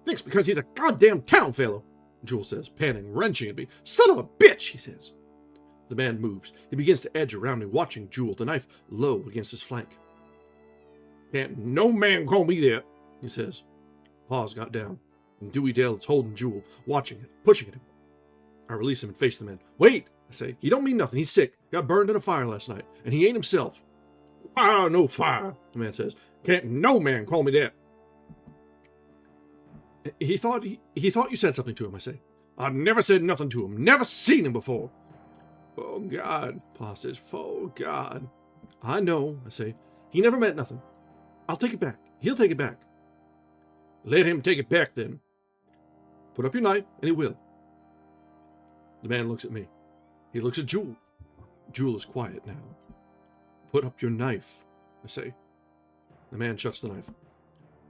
Thinks because he's a goddamn town fellow, Jewel says, panting, wrenching at me. Son of a bitch, he says. The man moves. He begins to edge around me, watching Jewel, the knife low against his flank. Can't no man call me that, he says. Paws got down, and Dewey Dale is holding Jewel, watching it, pushing at him. I release him and face the man. Wait, I say. He don't mean nothing. He's sick. Got burned in a fire last night, and he ain't himself. Fire, no fire, the man says. Can't no man call me that. He thought you said something to him, I say. I never said nothing to him. Never seen him before. Oh, God, Pa says. Oh, God. I know, I say. He never meant nothing. I'll take it back. He'll take it back. Let him take it back, then. Put up your knife, and he will. The man looks at me. He looks at Jewel. Jewel is quiet now. Put up your knife, I say. The man shuts the knife.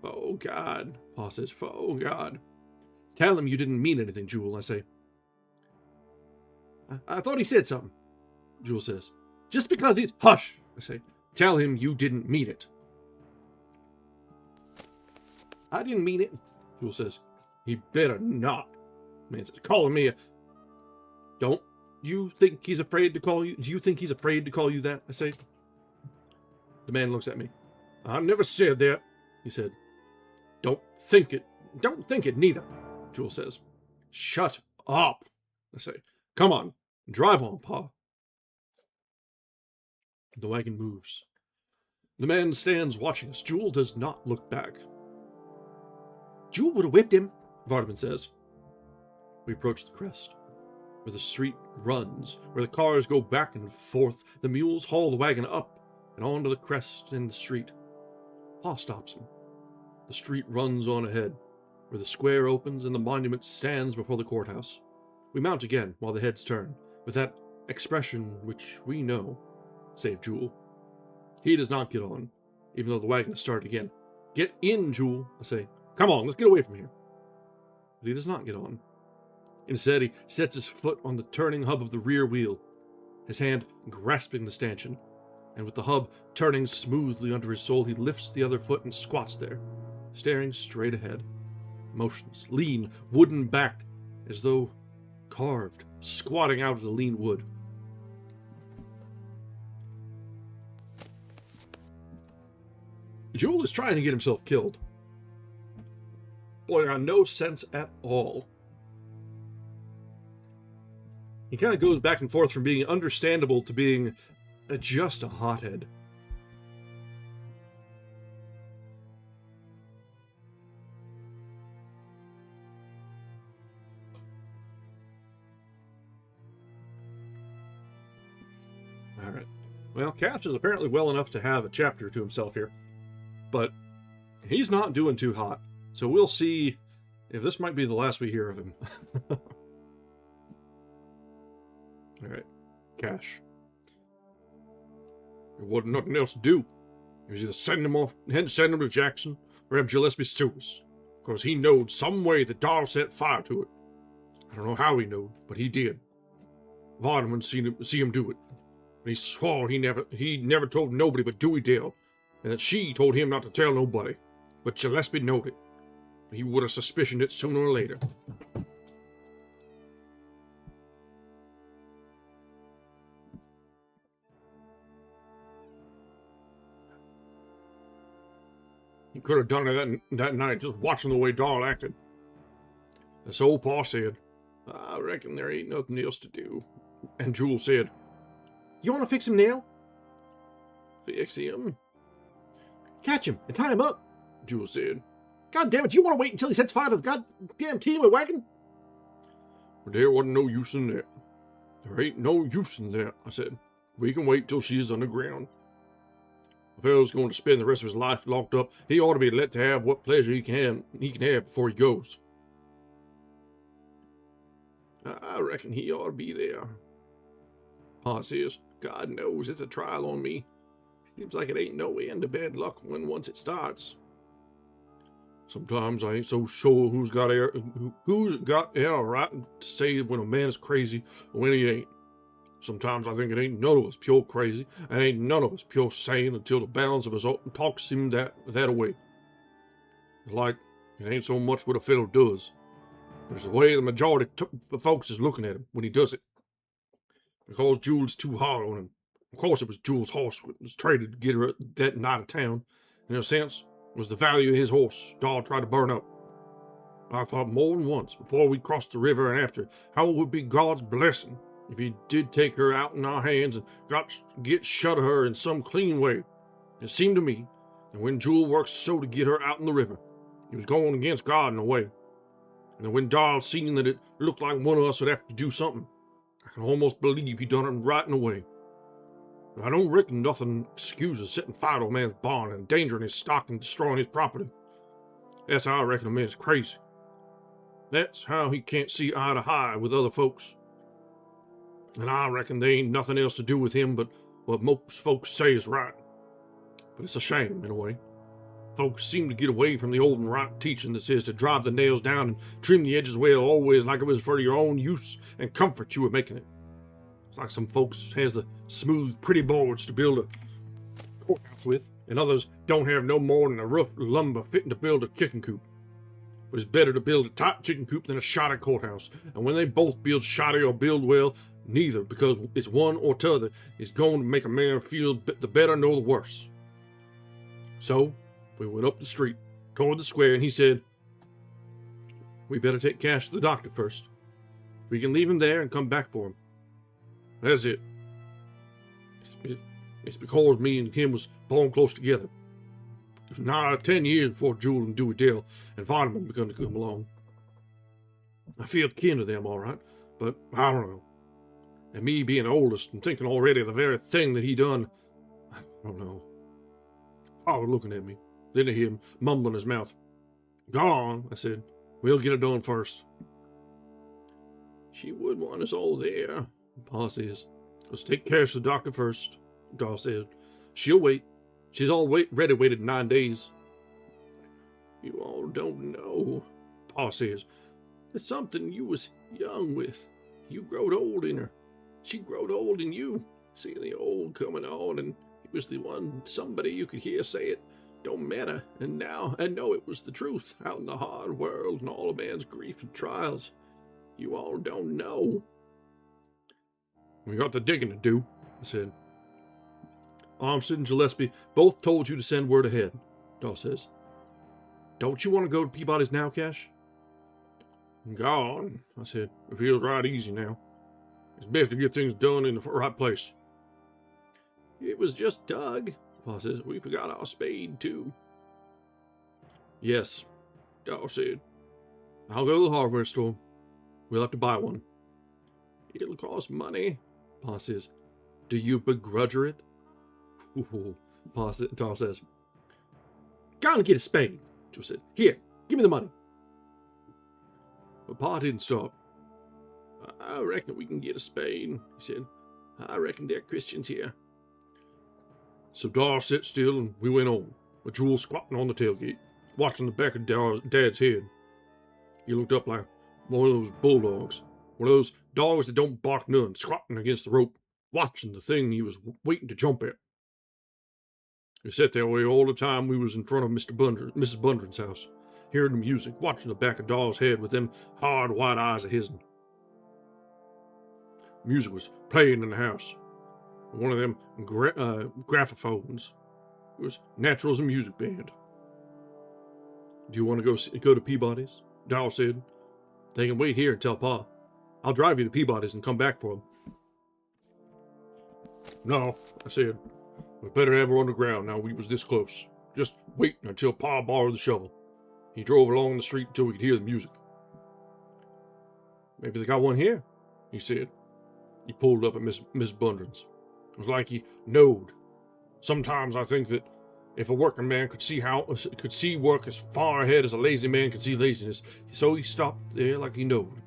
Oh, God, Pa says. Oh, God. Tell him you didn't mean anything, Jewel, I say. I thought he said something, Jewel says. Just because he's... Hush, I say. Tell him you didn't mean it. I didn't mean it, Jewel says. He better not. Man says, calling me a... Don't you think he's afraid to call you... Do you think he's afraid to call you that, I say? The man looks at me. I never said that, he said. Don't think it neither, Jewel says. Shut up, I say. Come on, drive on, Pa. The wagon moves. The man stands watching us. Jewel does not look back. Jewel would have whipped him, Vardaman says. We approach the crest, where the street runs, where the cars go back and forth. The mules haul the wagon up and onto the crest in the street. Pa stops him. The street runs on ahead, where the square opens and the monument stands before the courthouse. We mount again while the heads turn, with that expression which we know, save Jewel. He does not get on, even though the wagon has started again. Get in, Jewel, I say. Come on, let's get away from here. But he does not get on. Instead, he sets his foot on the turning hub of the rear wheel, his hand grasping the stanchion, and with the hub turning smoothly under his sole, he lifts the other foot and squats there, staring straight ahead, motionless, lean, wooden-backed, as though carved, squatting out of the lean wood. Jewel is trying to get himself killed. Boy, got no sense at all. He kind of goes back and forth from being understandable to being just a hothead. Alright. Well, Catch is apparently well enough to have a chapter to himself here. But he's not doing too hot. So we'll see if this might be the last we hear of him. Alright. Cash. There wasn't nothing else to do. It was either send him off, send him to Jackson, or have Gillespie sue us. Because he knowed some way the dog set fire to it. I don't know how he knowed, but he did. Vardaman see him do it. And he swore he never told nobody but Dewey Dale, and that she told him not to tell nobody. But Gillespie knowed it. He would have suspicioned it sooner or later. He could have done it that night, just watching the way Darl acted. And so Pa said, I reckon there ain't nothing else to do. And Jewel said, You want to fix him now? Fix him? Catch him and tie him up, Jewel said. God damn it, you want to wait until he sets fire to the goddamn team of wagon? But there wasn't no use in that. There ain't no use in that, I said. We can wait till she's underground. The fellow's going to spend the rest of his life locked up. He ought to be let to have what pleasure he can have before he goes. I reckon he ought to be there. Pa says. God knows it's a trial on me. Seems like it ain't no end to bad luck when once it starts. Sometimes I ain't so sure who's got air right to say when a man's crazy or when he ain't. Sometimes I think it ain't none of us pure crazy, and ain't none of us pure sane until the balance of us talks him that away. It's like it ain't so much what a fellow does, but it's the way the majority of folks is looking at him when he does it. Because Jules too hard on him. Of course it was Jules' horse that was traded to get her that night of town. In a sense, it was the value of his horse Doll tried to burn up. I thought more than once, before we crossed the river and after, how it would be God's blessing if he did take her out in our hands and get shut of her in some clean way. It seemed to me that when Jewel worked so to get her out in the river, he was going against God in a way. And that when Doll seen that it looked like one of us would have to do something, I can almost believe he done it right in a way. But I don't reckon nothing excuses setting fire to a man's barn and endangering his stock and destroying his property. That's how I reckon a man's crazy. That's how he can't see eye to eye with other folks. And I reckon there ain't nothing else to do with him but what most folks say is right. But it's a shame, in a way. Folks seem to get away from the old and right teaching that says to drive the nails down and trim the edges well always like it was for your own use and comfort you were making it. It's like some folks has the smooth, pretty boards to build a courthouse with, and others don't have no more than a rough lumber fitting to build a chicken coop. But it's better to build a tight chicken coop than a shoddy courthouse, and when they both build shoddy or build well, neither, because it's one or t'other, is going to make a man feel the better nor the worse. So, we went up the street, toward the square, and he said, we better take Cash to the doctor first. We can leave him there and come back for him. That's it. It's because me and him was born close together. It was nigh 10 years before Jewel and Dewey Dale and Vitamin begun to come along. I feel kin to them, all right, but I don't know. And me being oldest and thinking already of the very thing that he done, I don't know. Pa was looking at me. Then I hear him mumbling his mouth. Go on, I said. We'll get it done first. She would want us all there, Pa says. Let's take Cash to the doctor first, Doll said. She'll wait. She's already waited 9 days. You all don't know, Pa says. It's something you was young with. You growed old in her. She growed old in you. Seeing the old coming on, and he was the one somebody you could hear say it. Don't matter. And now I know it was the truth out in the hard world and all a man's grief and trials. You all don't know. We got the digging to do, I said. Armstead and Gillespie both told you to send word ahead, Doll says. Don't you want to go to Peabody's now, Cash? Gone, I said. It feels right easy now. It's best to get things done in the right place. It was just dug, Pa says. We forgot our spade, too. Yes, Doll said. I'll go to the hardware store. We'll have to buy one. It'll cost money, Pa says. Do you begrudge her it? Doll says. Go on and get a spade, Joe said. Here, give me the money. But Pa didn't stop. I reckon we can get a spade, he said. I reckon they're Christians here. So Doll sat still and we went on, with Jewel squatting on the tailgate, watching the back of Dad's head. He looked up like one of those bulldogs, one of those dogs that don't bark none, squatting against the rope, watching the thing he was waiting to jump at. He sat that way all the time we was in front of Mrs. Bundren's house, hearing the music, watching the back of Doll's head with them hard white eyes of his'n. Music was playing in the house. One of them graphophones. It was natural as a music band. Do you want to go to Peabody's? Doll said. They can wait here and tell Pa. I'll drive you to Peabody's and come back for him. No, I said. We better have her on the ground now we was this close. Just wait until Pa borrowed the shovel. He drove along the street until we could hear the music. Maybe they got one here, he said. He pulled up at Miss Bundren's. It was like he knowed. Sometimes I think that if a working man could see work as far ahead as a lazy man could see laziness, so he stopped there like he knowed.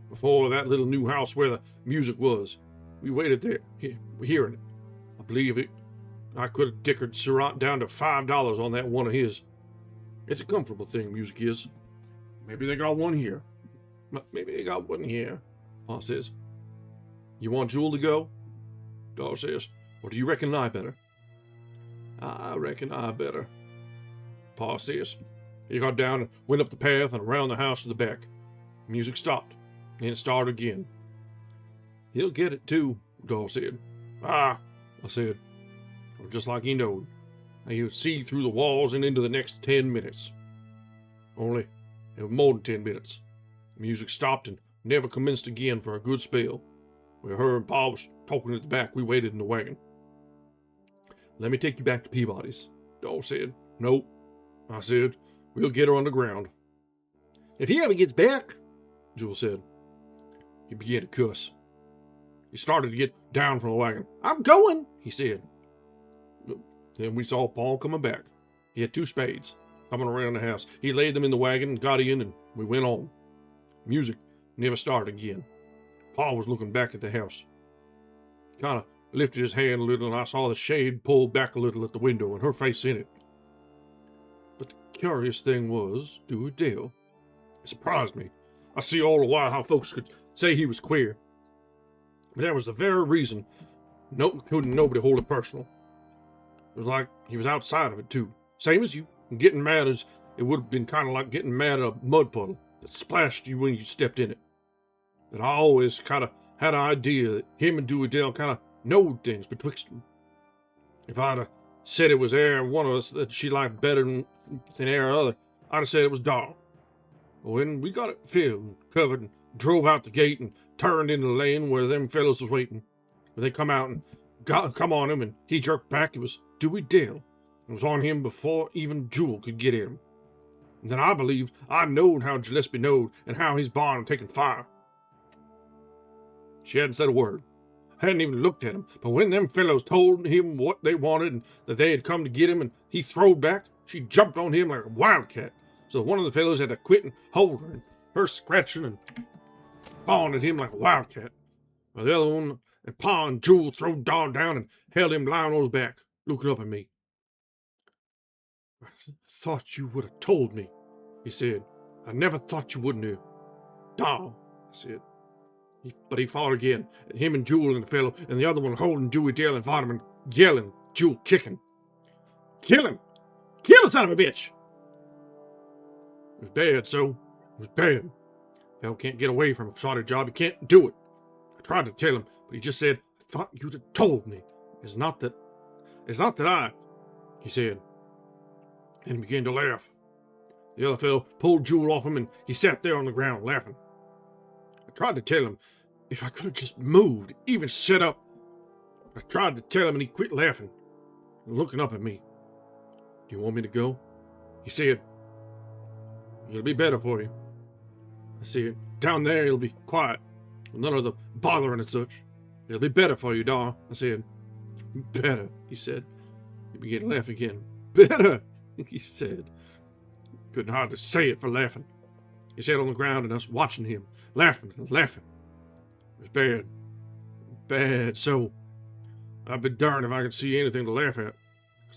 Before that little new house where the music was, We waited there, hearing it. I believe it. I could have dickered Surratt down to $5 on that one of his. It's a comfortable thing, music is. Maybe they got one here. Maybe they got one here, Pa says. You want Jewel to go? Dar says. Or do you reckon I better? I reckon I better, Pa says. He got down and went up the path and around the house to the back. Music stopped, and it started again. He'll get it too, Dar said. Ah, I said. Just like he knowed. He'll see through the walls and into the next 10 minutes. Only, it was more than 10 minutes. The music stopped and never commenced again for a good spell. Where her and Pa was talking at the back, we waited in the wagon. Let me take you back to Peabody's, Dar said. Nope, I said. We'll get her on the ground. If he ever gets back, Jewel said. He began to cuss. He started to get down from the wagon. I'm going, he said. Then we saw Paul coming back. He had 2 spades coming around the house. He laid them in the wagon and got in, and we went on. Music never started again. Paul was looking back at the house. He kind of lifted his hand a little, and I saw the shade pull back a little at the window and her face in it. But the curious thing was, Dewey Dale. It surprised me. I see all the while how folks could say he was queer. But that was the very reason couldn't nobody hold it personal. It was like he was outside of it, too. Same as you. And getting mad as it would have been kind of like getting mad at a mud puddle that splashed you when you stepped in it. But I always kind of had an idea that him and Dewey Dale kind of knowed things betwixt them. If I'd have said it was one of us that she liked better than other, I'd have said it was Dar. But when we got it filled and covered and drove out the gate and turned into the lane where them fellows was waiting, when they come out and come on him and he jerked back, it was Dewey Dale. It was on him before even Jewel could get him. And then I believed I knowed how Gillespie knowed and how his barn had taken fire. She hadn't said a word. Hadn't even looked at him. But when them fellows told him what they wanted and that they had come to get him and he throwed back, she jumped on him like a wildcat. So one of the fellows had to quit and hold her, and her scratching and pawing at him like a wildcat. While the other one and Pa and Jewel throwed Dar down and held him lying on his back, looking up at me. I thought you would have told me, he said. I never thought you wouldn't have. Dar, I said. But he fought again, and him and Jewel and the fellow, and the other one holding Dewey Dale and fought him and yelling, Jewel kicking. Kill him! Kill the son of a bitch! It was bad, so. It was bad. Fellow can't get away from a shoddy job. He can't do it. I tried to tell him, but he just said, I thought you'd have told me. It's not that I, he said. And he began to laugh. The other fellow pulled Jewel off him, and he sat there on the ground laughing. I tried to tell him if I could have just moved, even sat up. I tried to tell him, and he quit laughing and looking up at me. Do you want me to go? He said, it'll be better for you. I said, down there it'll be quiet, none of the bothering and such. It'll be better for you, Dar. I said, better, he said. He began to laugh again. Better, he said. Couldn't hardly say it for laughing. He sat on the ground and us watching him, laughing and laughing. It was bad. Bad, so I'd be darned if I could see anything to laugh at. 'Cause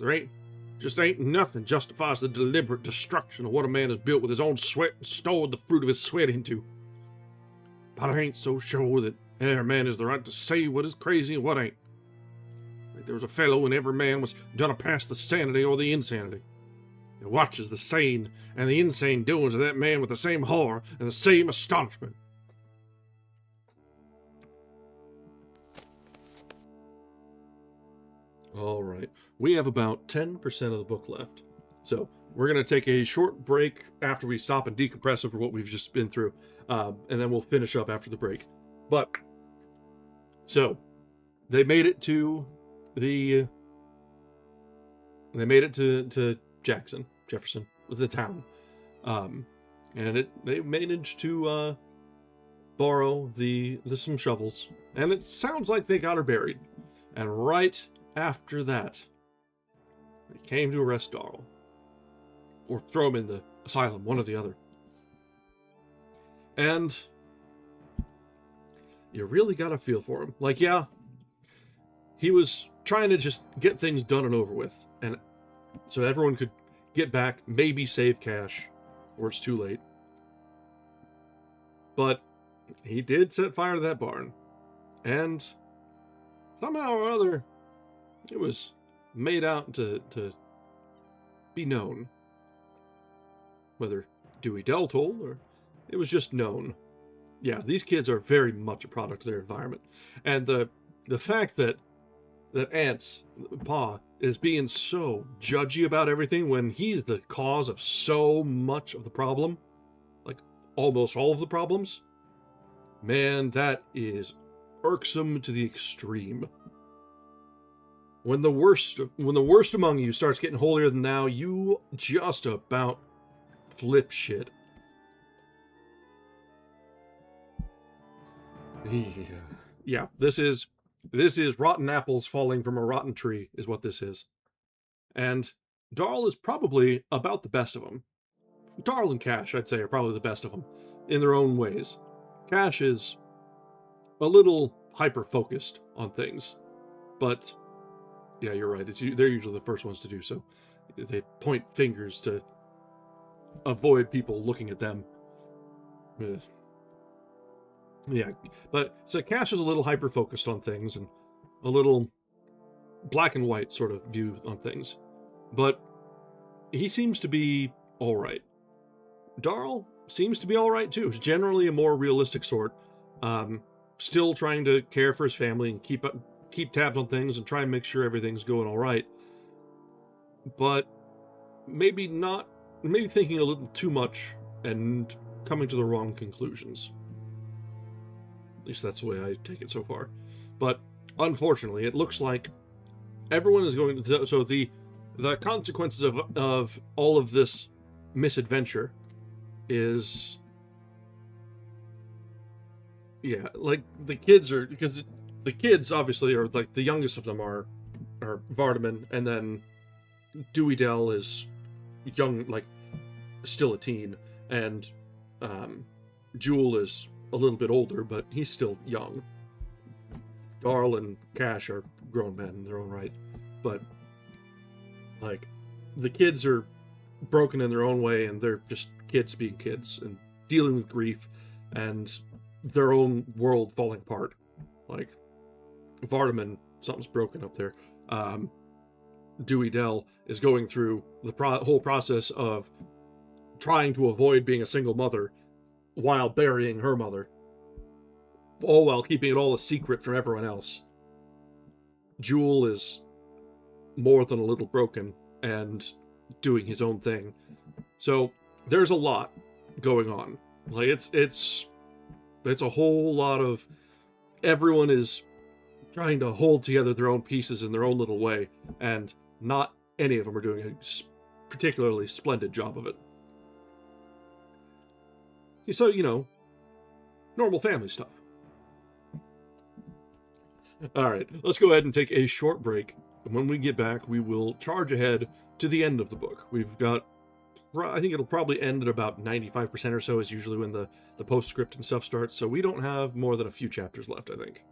there ain't nothing justifies the deliberate destruction of what a man has built with his own sweat and stored the fruit of his sweat into. But I ain't so sure that every man has the right to say what is crazy and what ain't. Like there was a fellow in every man was done past the sanity or the insanity. It watches the sane and the insane doings of that man with the same horror and the same astonishment. All right, we have about 10% of the book left. So we're going to take a short break after we stop and decompress over what we've just been through. And then we'll finish up after the break. But, so, they made it to Jefferson was the town. And they managed to borrow some shovels. And it sounds like they got her buried. And right after that, they came to arrest Darrell. Or throw him in the asylum, one or the other. And you really gotta feel for him. Like, yeah, he was trying to just get things done and over with, and so everyone could get back, maybe save cash, or it's too late. But he did set fire to that barn, and somehow or other, it was made out to be known. Whether Dewey Dell told, or it was just known. Yeah, these kids are very much a product of their environment. And the fact that Ant's Pa is being so judgy about everything when he's the cause of so much of the problem, like almost all of the problems, man, that is irksome to the extreme. When the worst among you starts getting holier than thou, you just about flip shit. Yeah, this is rotten apples falling from a rotten tree, is what this is. And Darl is probably about the best of them. Darl and Cash, I'd say, are probably the best of them in their own ways. Cash is a little hyper-focused on things, but yeah, you're right. They're usually the first ones to do so. They point fingers to avoid people looking at them. Yeah, but so Cash is a little hyper-focused on things and a little black and white sort of view on things. But he seems to be all right. Darl seems to be all right too. He's generally a more realistic sort. Still trying to care for his family and keep tabs on things and try and make sure everything's going all right. But maybe thinking a little too much and coming to the wrong conclusions. At least that's the way I take it so far. But unfortunately, it looks like everyone is going to... So the consequences of all of this misadventure is... Yeah, like, the kids are... Because the kids, obviously, are, like, the youngest of them are Vardaman, and then Dewey Dell is young, like, still a teen, and Jewel is a little bit older, but he's still young. Darl and Cash are grown men in their own right, but like the kids are broken in their own way, and they're just kids being kids and dealing with grief and their own world falling apart. Like Vardaman, something's broken up there. Dewey Dell is going through the whole process of trying to avoid being a single mother while burying her mother, all while keeping it all a secret from everyone else. Jewel is more than a little broken and doing his own thing. So there's a lot going on. Like it's a whole lot of everyone is trying to hold together their own pieces in their own little way, and not any of them are doing a particularly splendid job of it. So, normal family stuff. Alright, let's go ahead and take a short break. And when we get back, we will charge ahead to the end of the book. We've got... I think it'll probably end at about 95% or so is usually when the postscript and stuff starts. So we don't have more than a few chapters left, I think.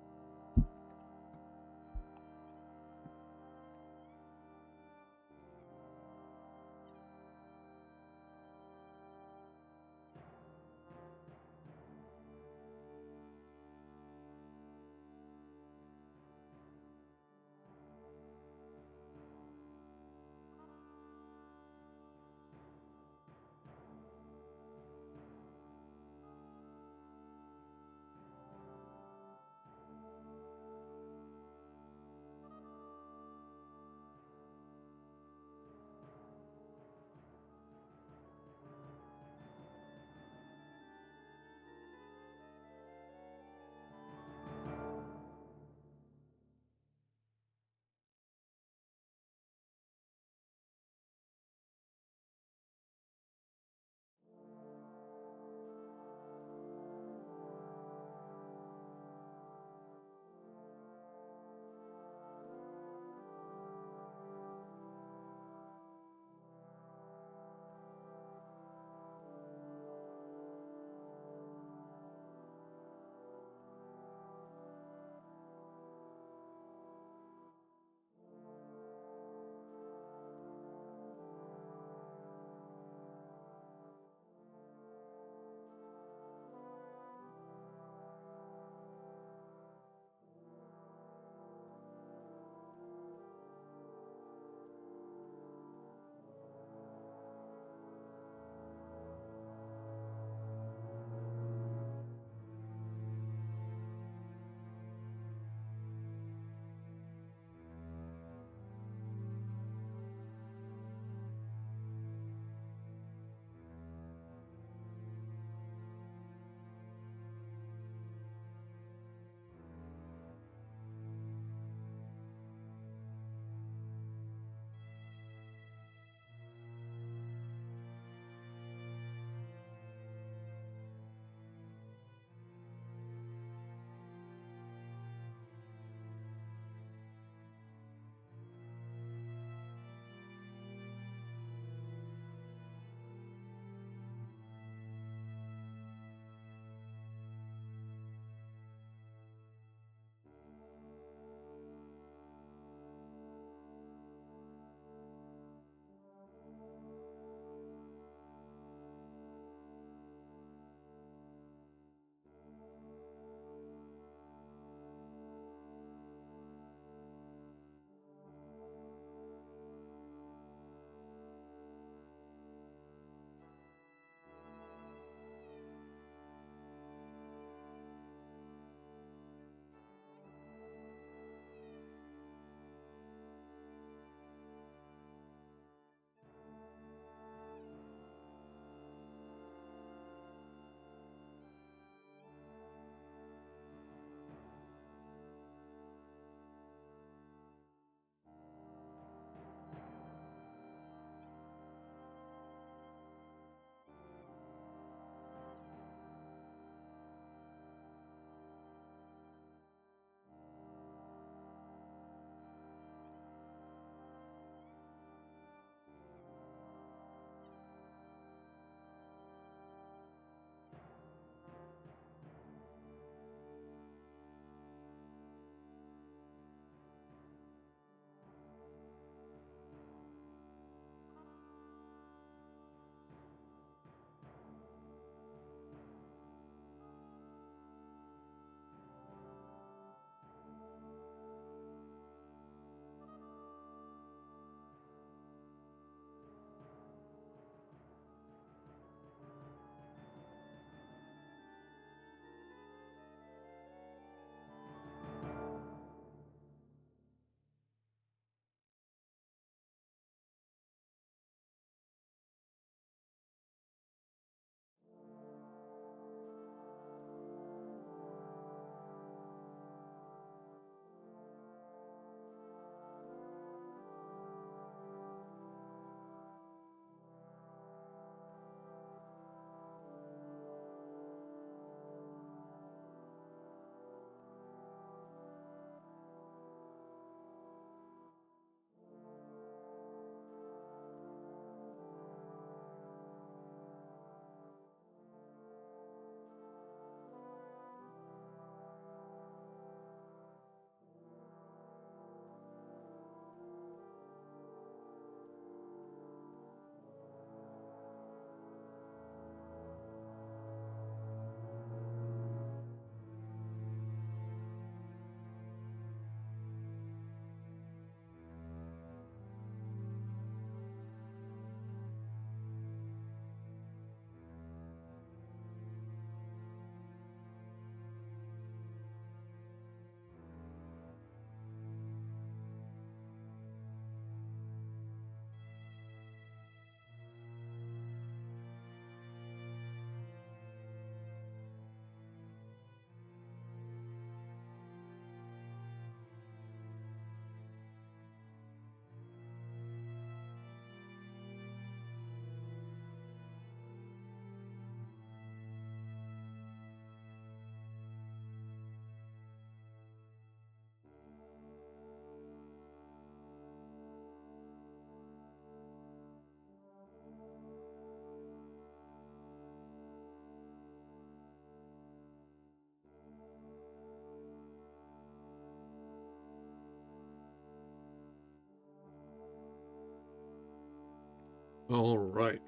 All right.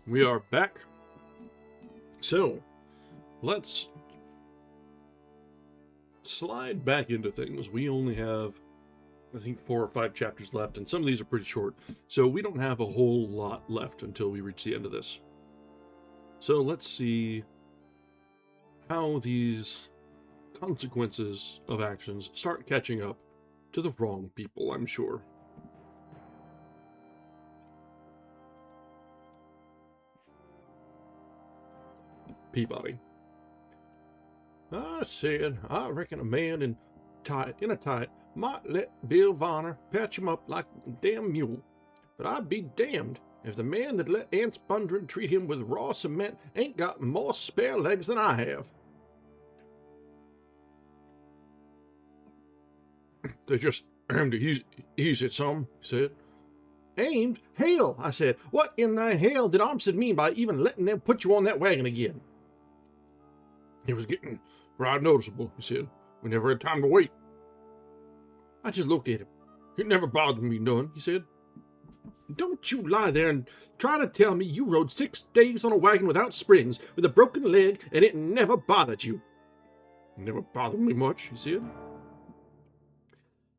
We are back. So, let's slide back into things. We only have, I think, 4 or 5 chapters left, and some of these are pretty short, so we don't have a whole lot left until we reach the end of this. So let's see how these consequences of actions start catching up to the wrong people, I'm sure. Peabody. I said, I reckon a man in a tight might let Bill Varner patch him up like a damn mule. But I'd be damned if the man that let Aunt Spundred treat him with raw cement ain't got more spare legs than I have. They just aimed to ease it some, he said. Aimed? Hell, I said. What in the hell did Armstead mean by even letting them put you on that wagon again? It was getting right noticeable, he said. We never had time to wait. I just looked at him. It never bothered me none, he said. Don't you lie there and try to tell me you rode 6 days on a wagon without springs, with a broken leg, and it never bothered you. It never bothered me much, he said.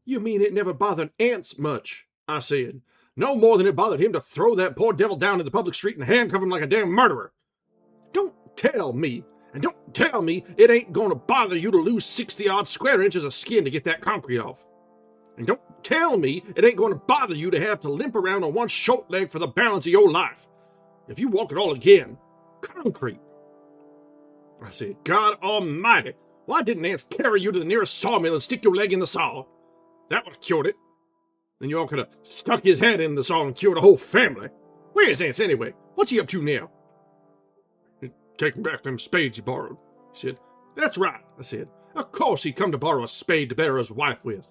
You mean it never bothered Ants much, I said. No more than it bothered him to throw that poor devil down in the public street and handcuff him like a damn murderer. Don't tell me. And don't tell me it ain't gonna bother you to lose 60-odd square inches of skin to get that concrete off. And don't tell me it ain't gonna bother you to have to limp around on one short leg for the balance of your life. If you walk it all again, concrete. I said, God almighty, why didn't Ants carry you to the nearest sawmill and stick your leg in the saw? That would have cured it. Then you all could have stuck his head in the saw and cured the whole family. Where's Ants anyway? What's he up to now? Taking back them spades he borrowed, he said. That's right, I said. Of course he'd come to borrow a spade to bury his wife with.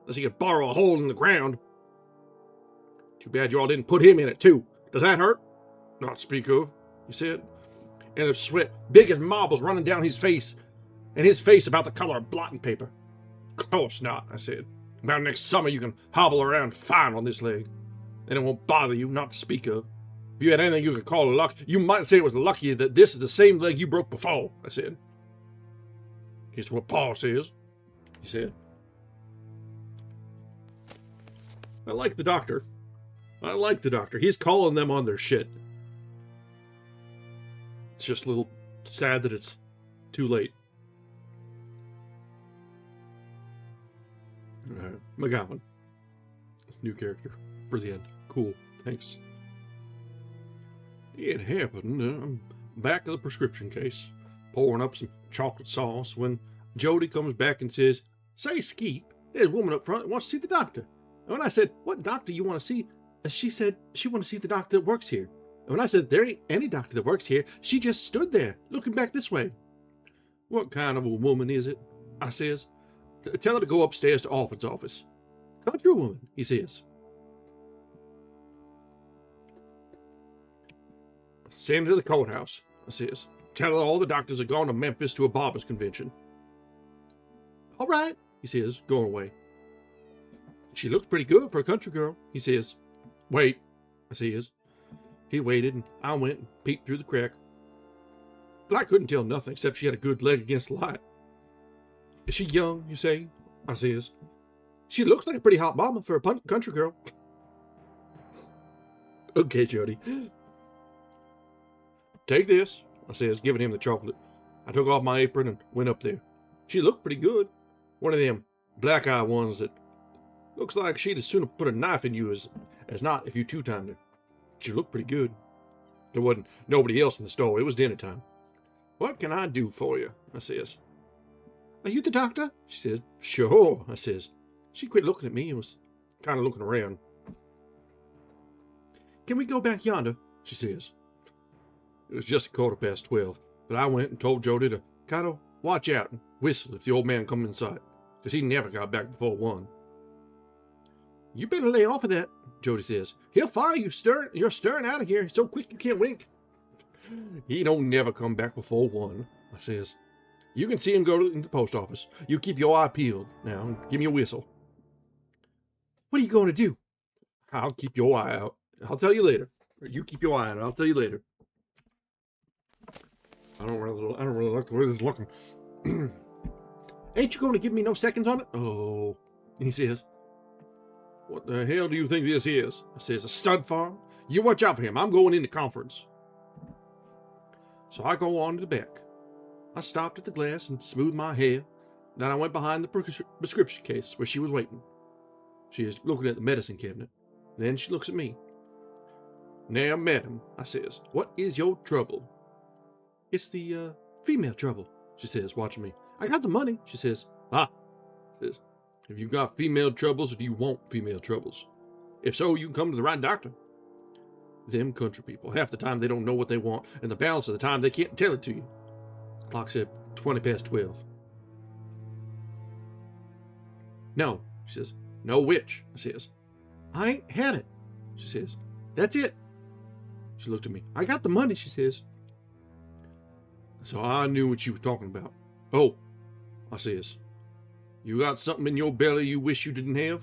Unless he could borrow a hole in the ground. Too bad you all didn't put him in it, too. Does that hurt? Not to speak of, he said. And the sweat, big as marbles, running down his face, and his face about the color of blotting paper. Of course not, I said. About next summer you can hobble around fine on this leg. And it won't bother you, not to speak of. If you had anything you could call luck, you might say it was lucky that this is the same leg you broke before, I said. It's what Paul says, he said. I like the doctor. I like the doctor. He's calling them on their shit. It's just a little sad that it's too late. Alright, McGowan. New character for the end. Cool, thanks. It happened. I'm back to the prescription case, pouring up some chocolate sauce when Jody comes back and says, Say, Skeet, there's a woman up front that wants to see the doctor. And when I said, What doctor you want to see? She said she wanted to see the doctor that works here. And when I said, There ain't any doctor that works here, she just stood there, looking back this way. What kind of a woman is it? I says. Tell her to go upstairs to Alfred's office. Country woman, he says. Send her to the courthouse, I says. Tell her all the doctors are gone to Memphis to a barber's convention. All right, he says, going away. She looks pretty good for a country girl, he says. Wait, I says. He waited, and I went and peeked through the crack. But I couldn't tell nothing except she had a good leg against the light. Is she young, you say? I says. She looks like a pretty hot mama for a country girl. Okay, Jody. Take this, I says, giving him the chocolate. I took off my apron and went up there. She looked pretty good. One of them black-eye ones that looks like she'd as soon have put a knife in you as not if you two-timed her. She looked pretty good. There wasn't nobody else in the store. It was dinner time. What can I do for you? I says. Are you the doctor? She says. Sure, I says. She quit looking at me and was kind of looking around. Can we go back yonder? She says. It was just 12:15, but I went and told Jody to kind of watch out and whistle if the old man come in sight, because he never got back before 1. You better lay off of that, Jody says. He'll fire you you're stirring out of here so quick you can't wink. He don't never come back before 1, I says. You can see him go to the post office. You keep your eye peeled now and give me a whistle. What are you going to do? I'll keep your eye out I'll tell you later. You keep your eye on it. I'll tell you later. I don't really like the way this is looking. Ain't you going to give me no seconds on it? Oh. He says, what the hell do you think this is? I says, a stud farm? You watch out for him. I'm going into conference. So I go on to the back. I stopped at the glass and smoothed my hair. Then I went behind the prescription case where she was waiting. She is looking at the medicine cabinet. Then she looks at me. Now, madam, I says, what is your trouble? It's the, female trouble, she says, watching me. I got the money, she says. Ah, says, have you got female troubles or do you want female troubles? If so, you can come to the right doctor. Them country people, half the time they don't know what they want, and the balance of the time they can't tell it to you. The clock said 20 past 12. No, she says. No which, I says. I ain't had it, she says. That's it. She looked at me. I got the money, she says. So I knew what she was talking about. Oh, I says. You got something in your belly you wish you didn't have?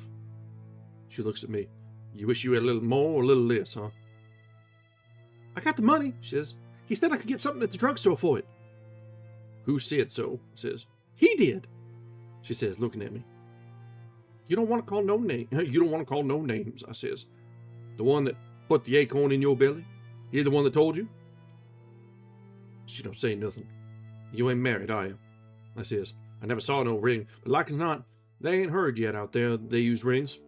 She looks at me. You wish you had a little more or a little less, huh? I got the money, she says. He said I could get something at the drugstore for it. Who said so? Says. He did, she says, looking at me. You don't want to call no name. You don't want to call no names, I says. The one that put the acorn in your belly? He the one that told you? She don't say nothing. You ain't married, are you? I says. I never saw no ring, but like as not, they ain't heard yet out there they use rings.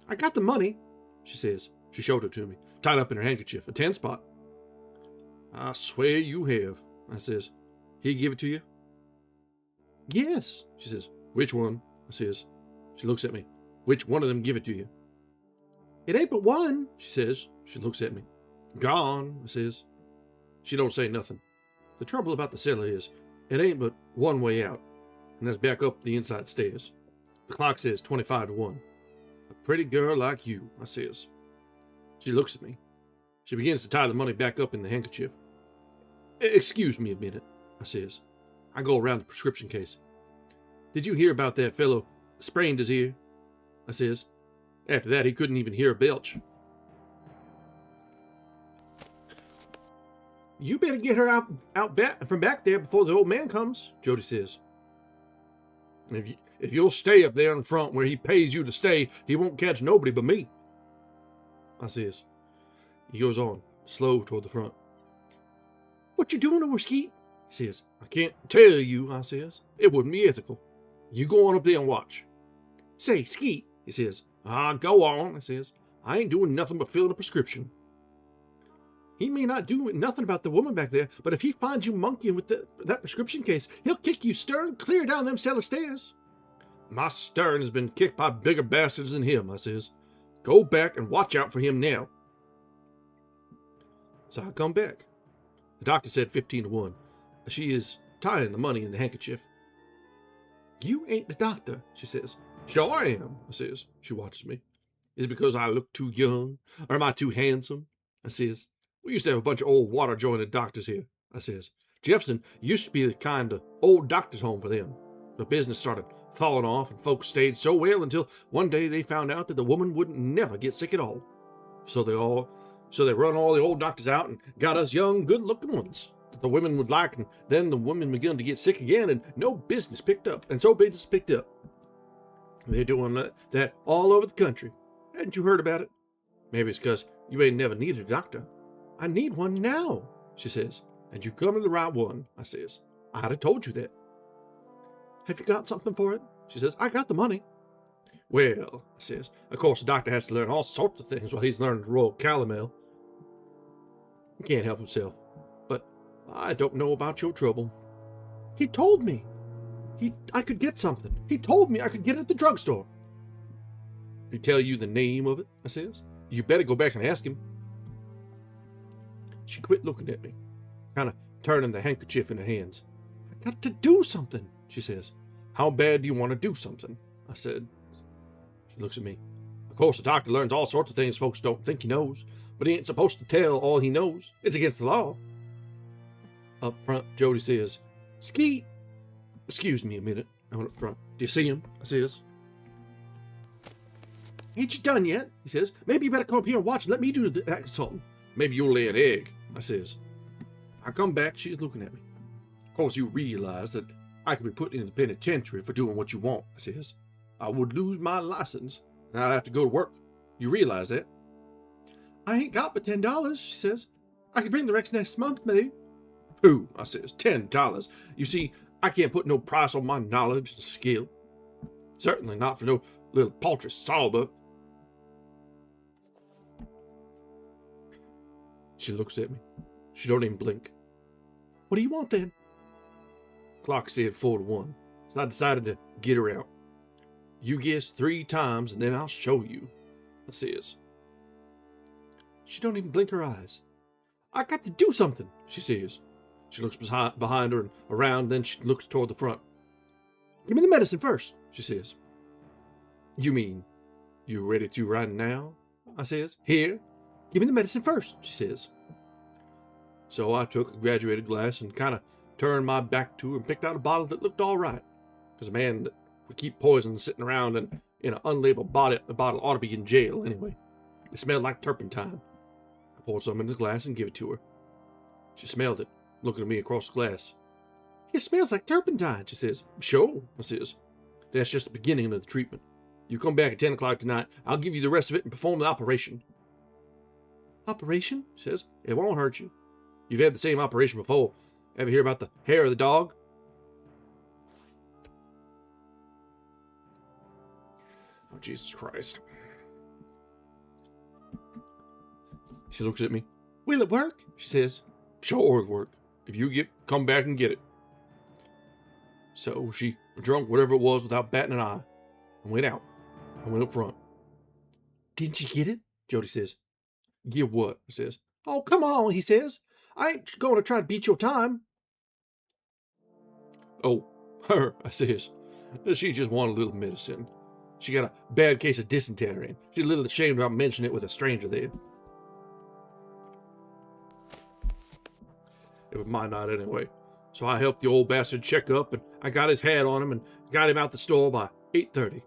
I got the money, she says. She showed it to me, tied up in her handkerchief, a 10 spot. I swear you have, I says. He give it to you? Yes, she says. Which one? I says. She looks at me. Which one of them give it to you? It ain't but one, she says. She looks at me. Gone, I says. She don't say nothing. The trouble about the cellar is, it ain't but one way out, and that's back up the inside stairs. The clock says 25 to 1. A pretty girl like you, I says. She looks at me. She begins to tie the money back up in the handkerchief. Excuse me a minute, I says. I go around the prescription case. Did you hear about that fellow sprained his ear? I says. After that, he couldn't even hear a belch. You better get her out back from back there before the old man comes, Jody says. If you'll stay up there in front where he pays you to stay, he won't catch nobody but me, I says. He goes on, slow toward the front. What you doing over, Skeet? He says. I can't tell you, I says. It wouldn't be ethical. You go on up there and watch. Say, Skeet, he says. Go on, I says. I ain't doing nothing but filling a prescription. He may not do nothing about the woman back there, but if he finds you monkeying with that prescription case, he'll kick you stern clear down them cellar stairs. My stern has been kicked by bigger bastards than him, I says. Go back and watch out for him now. So I come back. The doctor said 15 to 1. She is tying the money in the handkerchief. You ain't the doctor, she says. Sure I am, I says. She watches me. Is it because I look too young? Or am I too handsome? I says. We used to have a bunch of old water-jointed doctors here, I says. Jefferson used to be the kind of old doctor's home for them. The business started falling off, and folks stayed so well until one day they found out that the woman wouldn't never get sick at all. So they run all the old doctors out and got us young, good-looking ones that the women would like, and then the women began to get sick again, and no business picked up, and so business picked up. They're doing that all over the country. Hadn't you heard about it? Maybe it's because you ain't never needed a doctor. I need one now, she says. And you come to the right one, I says. I'd have told you that. Have you got something for it? She says. I got the money. Well, I says, of course the doctor has to learn all sorts of things while he's learning to roll calomel. He can't help himself. But I don't know about your trouble. He told me. I could get something. He told me I could get it at the drugstore. He tell you the name of it? I says. You better go back and ask him. She quit looking at me, kind of turning the handkerchief in her hands. I got to do something, she says. How bad do you want to do something? I said. She looks at me. Of course, the doctor learns all sorts of things folks don't think he knows, but he ain't supposed to tell all he knows. It's against the law. Up front, Jody says, Skeet. Excuse me a minute. I went up front. Do you see him? I says. Ain't you done yet? He says. Maybe you better come up here and watch and let me do that something. Maybe you'll lay an egg, I says. I come back, she's looking at me. Of course, you realize that I could be put in the penitentiary for doing what you want, I says. I would lose my license, and I'd have to go to work. You realize that? I ain't got but $10, she says. I can bring the rest next month, maybe. Pooh, I says, $10. You see, I can't put no price on my knowledge and skill. Certainly not for no little paltry sawbuck. She looks at me. She don't even blink. What do you want then? Clock said 4 to 1, so I decided to get her out. You guess 3 times and then I'll show you, I says. She don't even blink her eyes. I got to do something, she says. She looks behind her and around, then she looks toward the front. Give me the medicine first, she says. You mean, you ready to right now? I says. Here, give me the medicine first, she says. So I took a graduated glass and kind of turned my back to her and picked out a bottle that looked all right. Because a man that would keep poison sitting around in an unlabeled bottle ought to be in jail anyway. It smelled like turpentine. I poured some in the glass and gave it to her. She smelled it, looking at me across the glass. It smells like turpentine, she says. Sure, I says. That's just the beginning of the treatment. You come back at 10 o'clock tonight, I'll give you the rest of it and perform the operation. Operation? She says. It won't hurt you. You've had the same operation before. Ever hear about the hair of the dog? Oh, Jesus Christ. She looks at me. Will it work? She says. Sure, it'll work. If you come back and get it. So she drunk whatever it was without batting an eye and went out. I went up front. Didn't you get it? Jody says. Get what? I says. Oh, come on, he says. I ain't going to try to beat your time. Oh, her, I says. She just wanted a little medicine. She got a bad case of dysentery, and she's a little ashamed about mentioning it with a stranger there. It was my night anyway. So I helped the old bastard check up, and I got his hat on him and got him out the store by 8:30.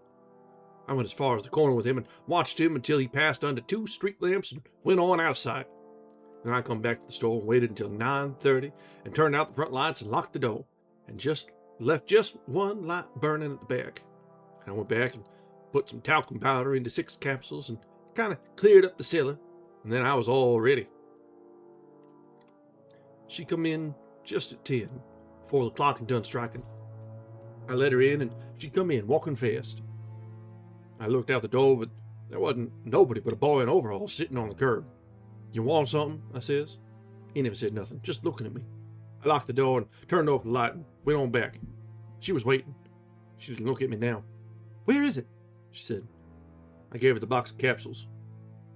I went as far as the corner with him and watched him until he passed under 2 street lamps and went on out of sight. Then I come back to the store and waited until 9:30 and turned out the front lights and locked the door and just left one light burning at the back. I went back and put some talcum powder into 6 capsules and kind of cleared up the cellar, and then I was all ready. She come in just at 10, before the clock had done striking. I let her in, and she come in, walking fast. I looked out the door, but there wasn't nobody but a boy in overalls sitting on the curb. You want something? I says. He never said nothing, just looking at me. I locked the door and turned off the light and went on back. She was waiting. She didn't look at me now. Where is it? She said. I gave her the box of capsules.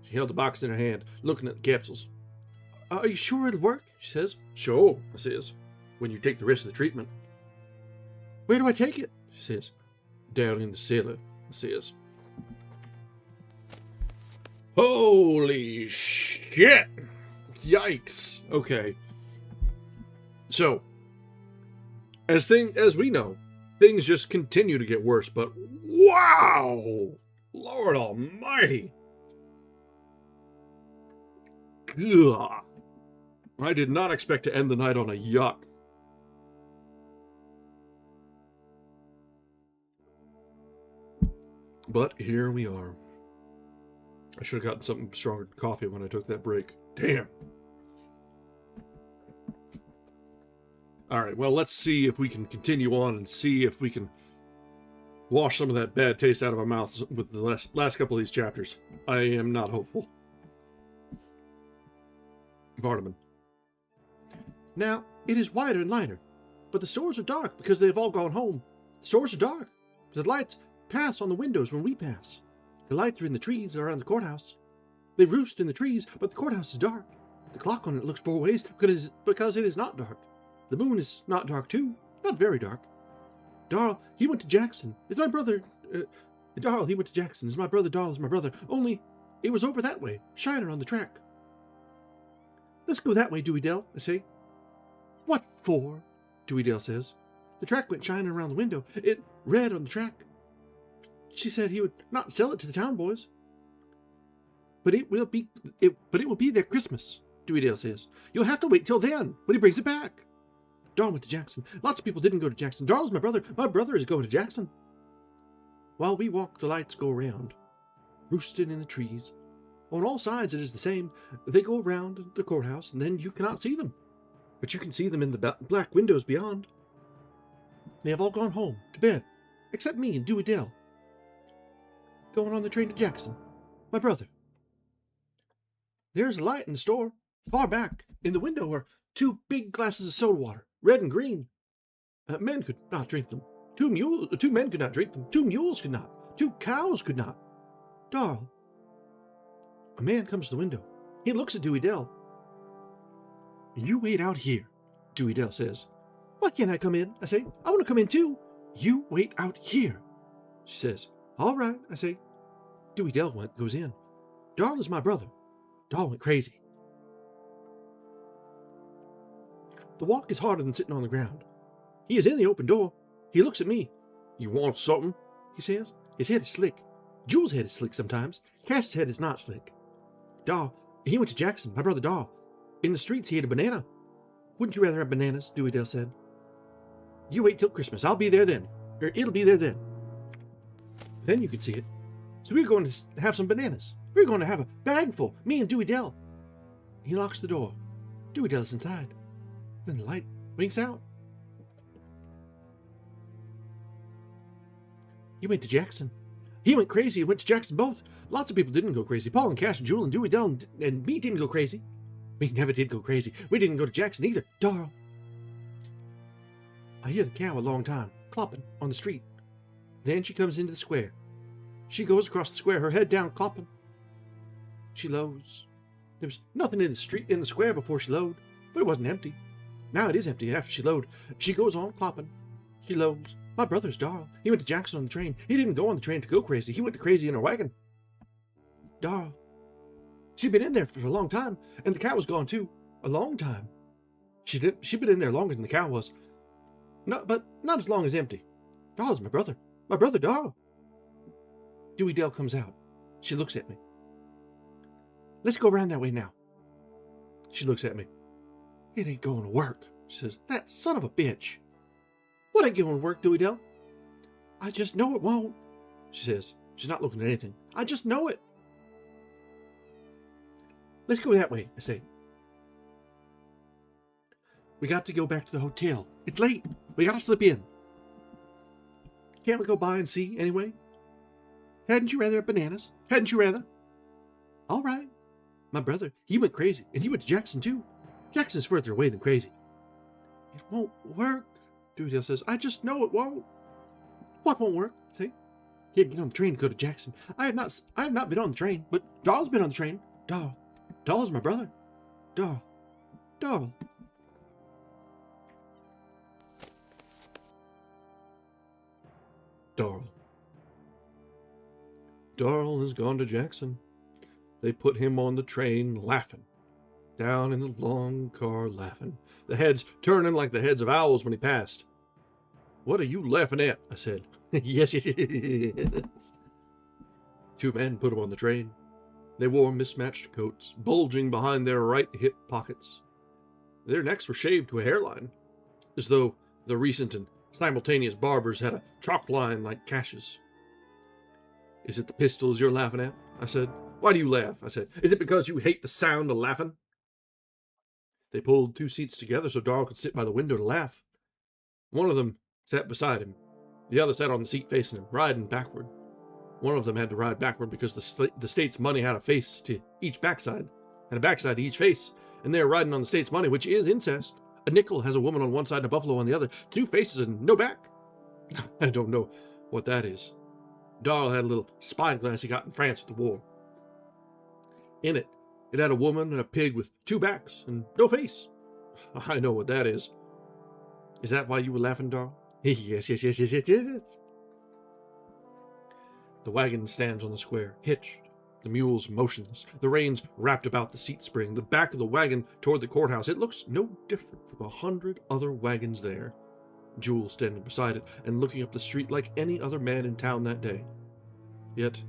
She held the box in her hand, looking at the capsules. Are you sure it'll work? She says. Sure, I says. When you take the rest of the treatment. Where do I take it? She says. Down in the cellar, I says. Holy shit! Yikes. Okay. So, as we know, things just continue to get worse, but wow! Lord almighty! Ugh. I did not expect to end the night on a yuck. But here we are. I should have gotten something stronger than coffee when I took that break. Damn. Alright, well, let's see if we can continue on and see if we can wash some of that bad taste out of our mouths with the last couple of these chapters. I am not hopeful. Vardaman. Now, it is wider and lighter, but the stores are dark because they have all gone home. The stores are dark. The lights pass on the windows when we pass. The lights are in the trees around the courthouse. They roost in the trees, but the courthouse is dark. The clock on it looks 4 ways because it is not dark. The moon is not dark too, not very dark. Darl, he went to Jackson. It's my brother. Darl, he went to Jackson. It's my brother. Darl is my brother. Only it was over that way, shiner on the track. Let's go that way, Dewey Dell, I say. What for? Dewey Dell says. The track went shining around the window. It read on the track. She said he would not sell it to the town boys. But it will be their Christmas, Dewey Dale says. You'll have to wait till then, when he brings it back. Darl went to Jackson. Lots of people didn't go to Jackson. Darl's my brother. My brother is going to Jackson. While we walk, the lights go around, roosted in the trees. On all sides it is the same. They go around the courthouse, and then you cannot see them. But you can see them in the black windows beyond. They have all gone home, to bed, except me and Dewey Dale. Going on the train to Jackson. My brother. There's a light in the store. Far back, in the window, are 2 big glasses of soda water, red and green. Men could not drink them. 2 men could not drink them. 2 mules could not. 2 cows could not. Darl. A man comes to the window. He looks at Dewey Dale. You wait out here, Dewey Dale says. Why can't I come in? I say. I want to come in too. You wait out here, she says. All right, I say. Dewey Dale goes in. Darl is my brother. Darl went crazy. The walk is harder than sitting on the ground. He is in the open door. He looks at me. You want something? He says. His head is slick. Jules' head is slick sometimes. Cass's head is not slick. Darl, he went to Jackson, my brother Darl. In the streets he ate a banana. Wouldn't you rather have bananas? Dewey Dale said. You wait till Christmas. I'll be there then. Or it'll be there then. Then you could see it. So we're going to have some bananas. We're going to have a bag full, me and Dewey Dale. He locks the door. Dewey Dale's inside. Then the light winks out. He went to Jackson. He went crazy and went to Jackson both. Lots of people didn't go crazy. Paul and Cash and Jewel and Dewey Dale and me didn't go crazy. We never did go crazy. We didn't go to Jackson either. Darl. I hear the cow a long time, clopping on the street. Then she comes into the square. She goes across the square, her head down, clopping. She loads. There was nothing in the square before she load, but it wasn't empty. Now it is empty, and after she load, she goes on clopping. She loads. My brother's Darl. He went to Jackson on the train. He didn't go on the train to go crazy. He went to crazy in a wagon. Darl. She'd been in there for a long time, and the cow was gone too. A long time. She'd been in there longer than the cow was. But not as long as empty. Darl's my brother. My brother Darl. Dewey Dale comes out. She looks at me. Let's go around that way now. She looks at me. It ain't going to work, she says. That son of a bitch. What ain't going to work, Dewey Dale? I just know it won't, she says. She's not looking at anything. I just know it. Let's go that way, I say. We got to go back to the hotel. It's late. We got to slip in. Can't we go by and see anyway? Hadn't you rather have bananas? Hadn't you rather? All right. My brother, he went crazy, and he went to Jackson too. Jackson's further away than crazy. It won't work, Dewey Dale says. I just know it won't. What won't work? See? He had to get on the train to go to Jackson. I have not been on the train, but Darl's been on the train. Darl's my brother. Darl. Darl has gone to Jackson. They put him on the train, laughing. Down in the long car, laughing. The heads turning like the heads of owls when he passed. What are you laughing at? I said. Yes. 2 men put him on the train. They wore mismatched coats, bulging behind their right hip pockets. Their necks were shaved to a hairline, as though the recent and simultaneous barbers had a chalk line like Cash's. Is it the pistols you're laughing at? I said. Why do you laugh? I said. Is it because you hate the sound of laughing? They pulled 2 seats together so Darl could sit by the window to laugh. One of them sat beside him. The other sat on the seat facing him, riding backward. One of them had to ride backward because the state's money had a face to each backside, and a backside to each face, and they're riding on the state's money, which is incest. A nickel has a woman on one side and a buffalo on the other, 2 faces and no back. I don't know what that is. Darl had a little spyglass he got in France at the war. In it had a woman and a pig with 2 backs and no face. I know what that is. Is that why you were laughing, Darl? Yes. The wagon stands on the square, hitched. The mules motionless, the reins wrapped about the seat spring, the back of the wagon toward the courthouse. It looks no different from 100 other wagons there. Jules standing beside it and looking up the street like any other man in town that day. Yet,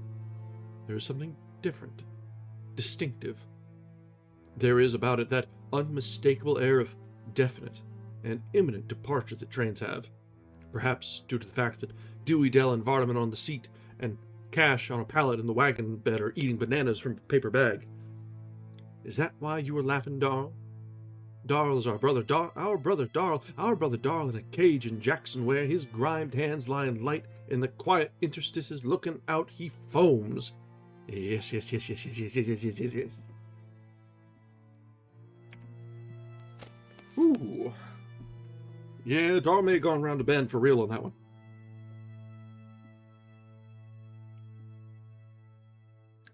there is something different distinctive. There is about it that unmistakable air of definite and imminent departure that trains have, perhaps due to the fact that Dewey, Dell, and Vardaman on the seat and Cash on a pallet in the wagon bed are eating bananas from a paper bag. Is that why you were laughing, Darl? Darl is our brother Darl in a cage in Jackson, where his grimed hands lying light in the quiet interstices looking out, he foams. Yes. Ooh. Yeah, Darl may have gone round to Bend for real on that one.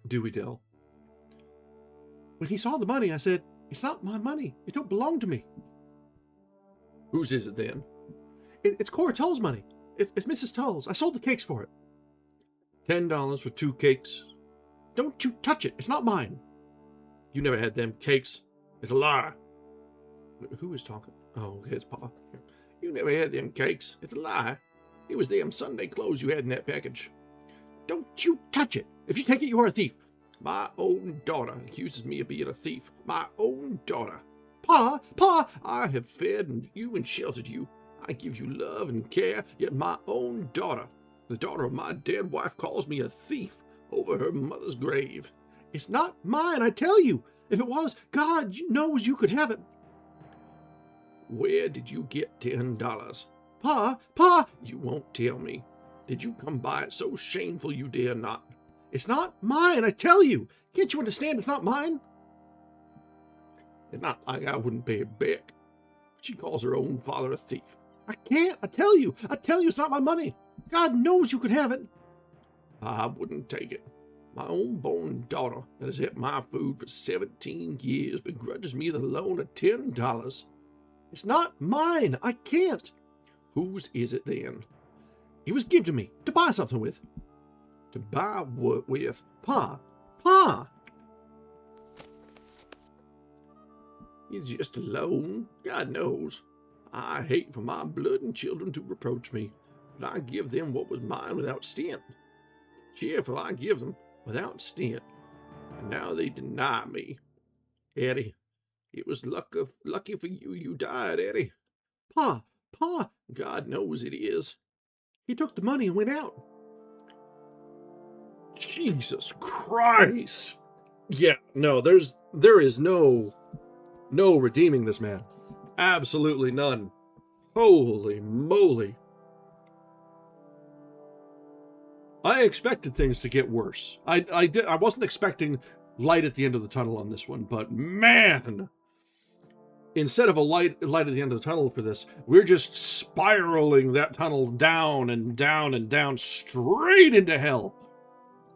Dewey Dell. When he saw the money, I said, "It's not my money. It don't belong to me." Whose is it then? It's Cora Tull's money. It's Mrs. Tull's. I sold the cakes for it. $10 for 2 cakes. Don't you touch it. It's not mine. You never had them cakes. It's a lie. Who is talking? Oh, it's Pa. You never had them cakes. It's a lie. It was them Sunday clothes you had in that package. Don't you touch it. If you take it, you are a thief. My own daughter accuses me of being a thief. My own daughter. Pa, I have fed you and sheltered you. I give you love and care, yet my own daughter, the daughter of my dead wife, calls me a thief over her mother's grave. It's not mine, I tell you. If it was, God knows you could have it. Where did you get $10? Pa, you won't tell me. Did you come by it so shameful you dare not? It's not mine, I tell you. Can't you understand it's not mine? It's not like I wouldn't pay it back. She calls her own father a thief. I can't, I tell you it's not my money. God knows you could have it. I wouldn't take it. My own born daughter that has had my food for 17 years begrudges me the loan of $10. It's not mine, I can't. Whose is it then? It was given to me to buy something with. To buy what with? Pa! It's just a loan, God knows. I hate for my blood and children to reproach me, but I give them what was mine without stint. Cheerful I give them without stint, and now they deny me. Eddie, it was lucky for you you died, Eddie. Pa, God knows it is. He took the money and went out. Jesus Christ! Yeah, no, there is no redeeming this man. Absolutely none. Holy moly. I expected things to get worse. I wasn't expecting light at the end of the tunnel on this one, but man, instead of a light at the end of the tunnel for this, we're just spiraling that tunnel down and down and down straight into hell.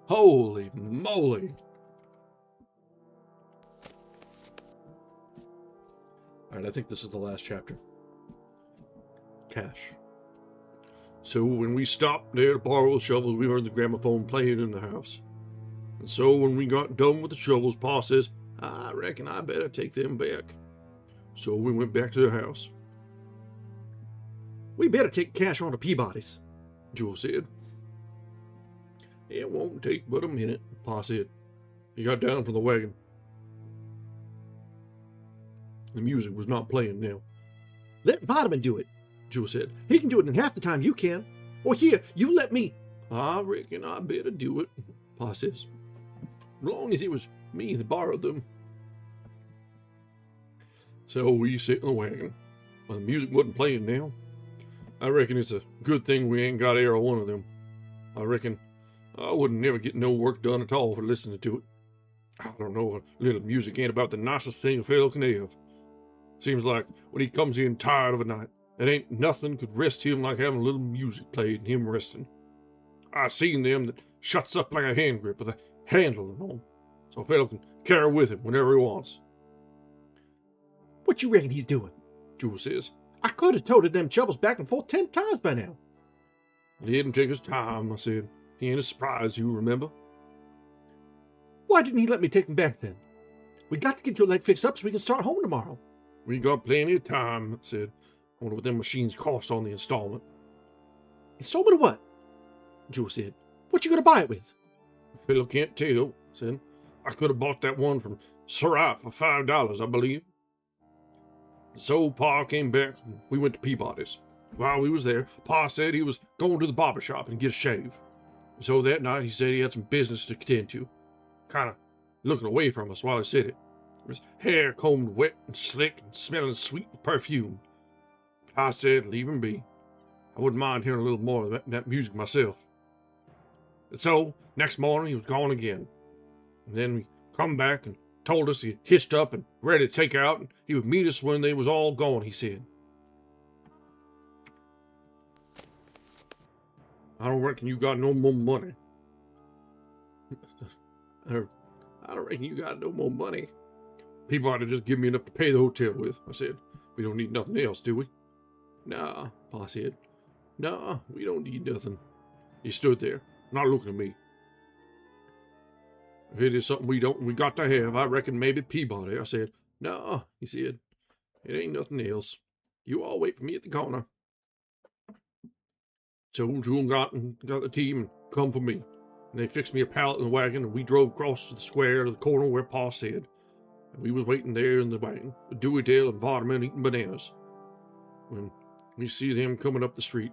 Holy moly. Alright, I think this is the last chapter. Cash. So when we stopped there to borrow the shovels, we heard the gramophone playing in the house. And so when we got done with the shovels, Pa says, I reckon I better take them back. So we went back to the house. We better take Cash on to Peabody's, Jewel said. It won't take but a minute, Pa said. He got down from the wagon. The music was not playing now. Let Vitamin do it, Jewel said. He can do it in half the time you can. Or here, you let me. I reckon I better do it, Pa says. As long as it was me that borrowed them. So we sit in the wagon. Well, the music wasn't playing now. I reckon it's a good thing we ain't got air of one of them. I reckon I wouldn't never get no work done at all for listening to it. I don't know, a little music ain't about the nicest thing a fellow can have. Seems like when he comes in tired of a night, it ain't nothing could rest him like having a little music played and him resting. I seen them that shuts up like a hand grip with a handle and all, so a fellow can carry with him whenever he wants. What you reckon he's doing? Jewel says. I could have toted them shovels back and forth 10 times by now. Let him take his time, I said. He ain't a surprise, you remember. Why didn't he let me take him back then? We got to get your leg fixed up so we can start home tomorrow. We got plenty of time, I said. I wonder what them machines cost on the installment. Installment of what? Jewel said. What you gonna buy it with? The fellow can't tell, I said. I could have bought that one from Sarai for $5, I believe. So Pa came back, and we went to Peabody's. While we was there, Pa said he was going to the barber shop and get a shave. So that night he said he had some business to attend to. Kind of looking away from us while he said it. His hair combed wet and slick and smelling sweet with perfume. I said, leave him be. I wouldn't mind hearing a little more of that music myself. And so, next morning he was gone again. And then we come back and told us he hitched up and ready to take out, and he would meet us when they was all gone, he said. I don't reckon you got no more money. I don't reckon you got no more money. People ought to just give me enough to pay the hotel with, I said. We don't need nothing else, do we? Nah, Pa said. Nah, we don't need nothing. He stood there, not looking at me. If it is something we got to have, I reckon maybe Peabody, I said. Nah, he said. It ain't nothing else. You all wait for me at the corner. So June got the team and come for me. And they fixed me a pallet in the wagon, and we drove across to the square to the corner where Pa said. And we was waiting there in the wagon, with Dewey Dale and Vardaman eating bananas. When we see them coming up the street,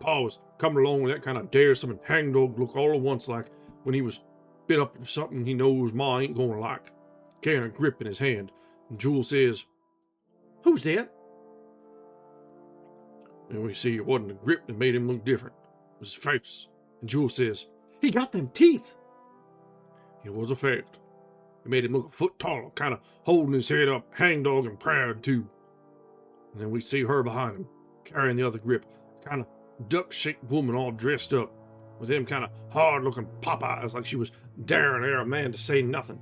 Pa was coming along with that kind of daresome and hangdog look all at once, like when he was bit up for something he knows Ma ain't gonna like, carrying a grip in his hand. And Jewel says, "Who's that?" And we see it wasn't a grip that made him look different. It was his face. And Jewel says, "He got them teeth." It was a fact. It made him look a foot taller, kind of holding his head up, hangdog and proud too. And then we see her behind him, carrying the other grip, kind of duck-shaped woman all dressed up, with them kind of hard-looking pop eyes like she was daring a man to say nothing.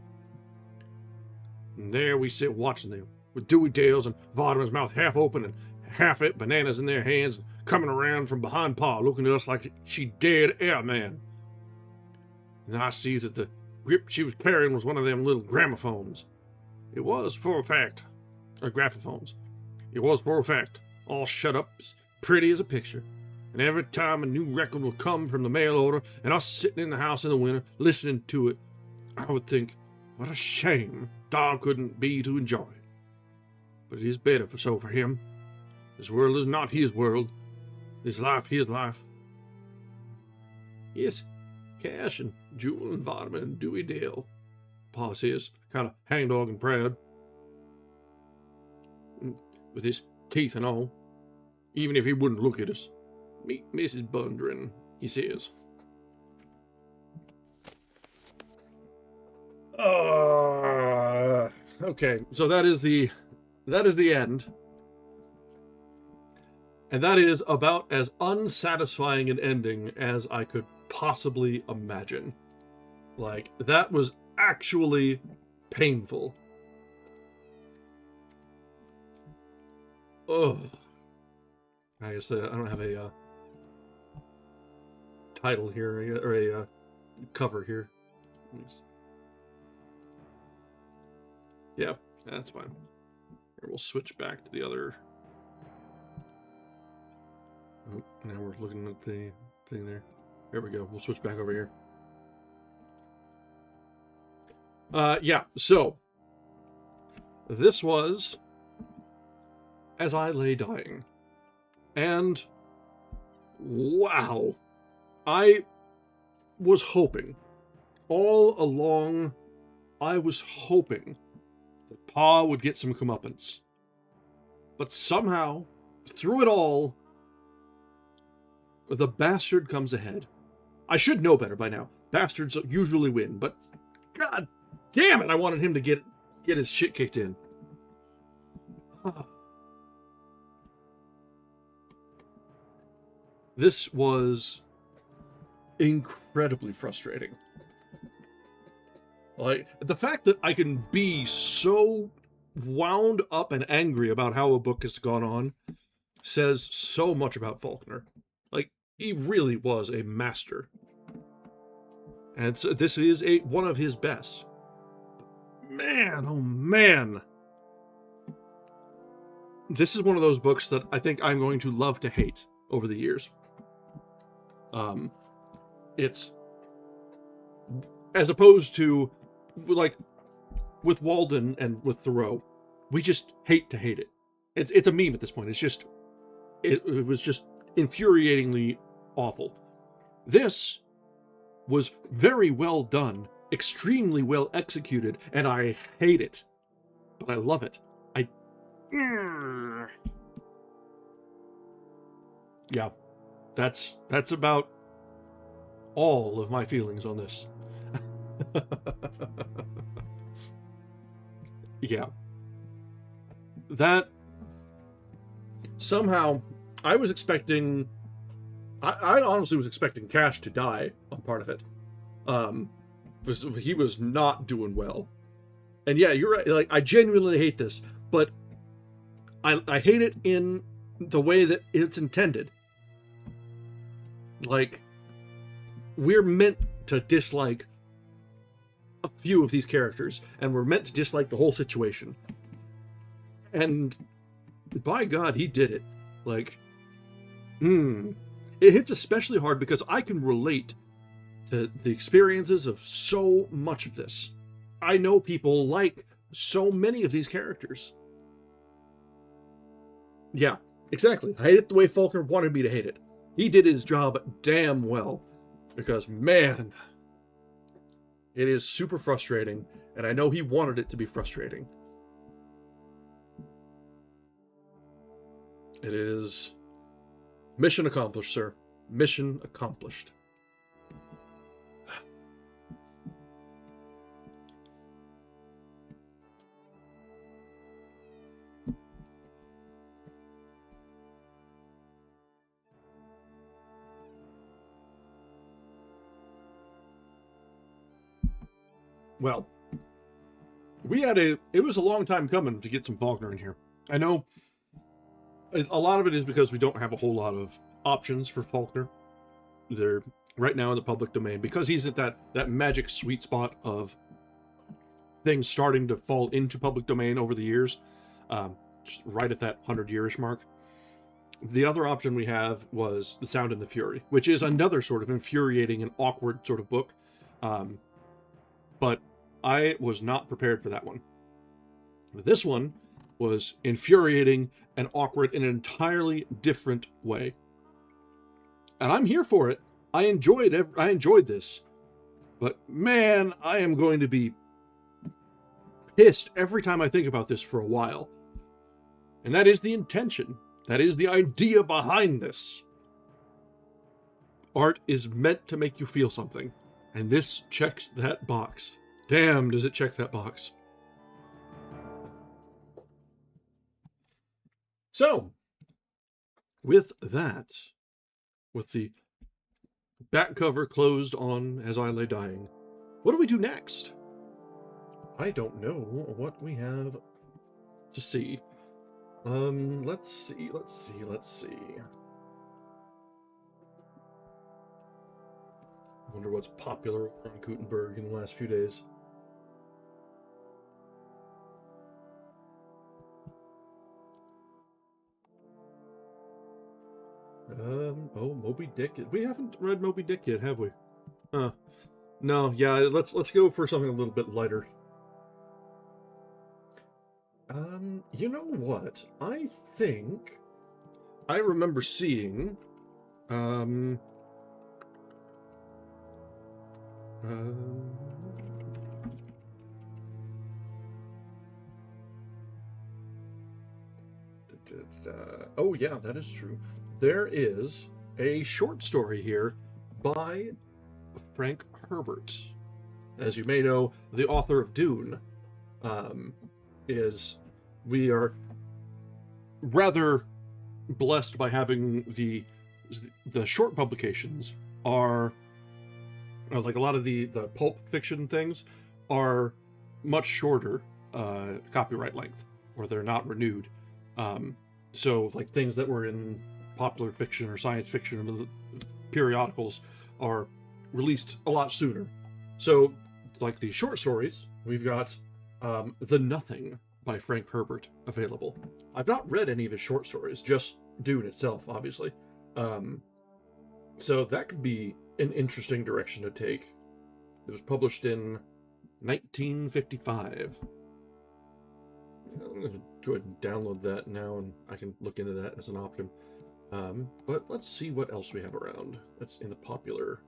And there we sit watching them, with Dewey Dale's and Vardaman's mouth half open and half it bananas in their hands, coming around from behind Pa, looking at us like she dared air man. And I see that the grip she was carrying was one of them little gramophones. It was, for a fact, graphophones. It was, for a fact, all shut up, as pretty as a picture. And every time a new record would come from the mail order, and us sitting in the house in the winter, listening to it, I would think, what a shame Dog couldn't be to enjoy it. But it is better so for him. This world is not his world. This life his life. Yes, Cash and Jewel and Vardaman and Dewey Dale, Pa says, kind of hangdog and proud. With his teeth and all. Even if he wouldn't look at us. Meet Mrs. Bundren, he says. Okay, so that is the end. And that is about as unsatisfying an ending as I could possibly imagine. Like, that was actually painful. Ugh. I guess I don't have a title here, or a cover here. Yeah, that's fine. Here, we'll switch back to the other. Oh, now we're looking at the thing there. There we go. We'll switch back over here. Yeah, so this was As I Lay Dying. And wow, I was hoping, all along, I was hoping that Pa would get some comeuppance. But somehow, through it all, the bastard comes ahead. I should know better by now. Bastards usually win, but god damn it, I wanted him to get his shit kicked in. This was incredibly frustrating. Like, the fact that I can be so wound up and angry about how a book has gone on says so much about Faulkner. Like, he really was a master. And so this is one of his best. Man, oh man. This is one of those books that I think I'm going to love to hate over the years. It's, as opposed to like with Walden and with Thoreau, we just hate to hate it. It's a meme at this point. It's just it was just infuriatingly awful. This was very well done, extremely well executed, and I hate it, but I love it. Yeah, that's about all of my feelings on this. Yeah. That somehow I was expecting I honestly was expecting Cash to die on part of it. He was not doing well. And yeah, you're right, like I genuinely hate this, but I hate it in the way that it's intended. Like, we're meant to dislike a few of these characters, and we're meant to dislike the whole situation. And by God, he did it. Like, it hits especially hard because I can relate to the experiences of so much of this. I know people like so many of these characters. Yeah, exactly. I hate it the way Faulkner wanted me to hate it. He did his job damn well. Because, man, it is super frustrating, and I know he wanted it to be frustrating. It is mission accomplished, sir. Mission accomplished. Well, it was a long time coming to get some Faulkner in here. I know a lot of it is because we don't have a whole lot of options for Faulkner. They're right now in the public domain because he's at that magic sweet spot of things starting to fall into public domain over the years, just right at that 100-year-ish mark. The other option we have was The Sound and the Fury, which is another sort of infuriating and awkward sort of book. But I was not prepared for that one. This one was infuriating and awkward in an entirely different way. And I'm here for it. I enjoyed this. But man, I am going to be pissed every time I think about this for a while. And that is the intention. That is the idea behind this. Art is meant to make you feel something. And this checks that box. Damn, does it check that box. So, with that, with the back cover closed on as I lay dying, what do we do next? I don't know what we have to see. Let's see. Wonder what's popular on Gutenberg in the last few days. Oh, Moby Dick. We haven't read Moby Dick yet, have we? No, yeah, let's go for something a little bit lighter. You know what? I think I remember seeing, oh yeah, that is true. There is a short story here by Frank Herbert. As you may know, the author of Dune. We are rather blessed by having the short publications are like a lot of the pulp fiction things are much shorter copyright length, or they're not renewed. So like things that were in popular fiction or science fiction periodicals are released a lot sooner. So like the short stories, we've got The Nothing by Frank Herbert available. I've not read any of his short stories, just Dune itself, obviously. So that could be an interesting direction to take. It was published in 1955. I'm going to go ahead and download that now, and I can look into that as an option. But let's see what else we have around. That's in the popular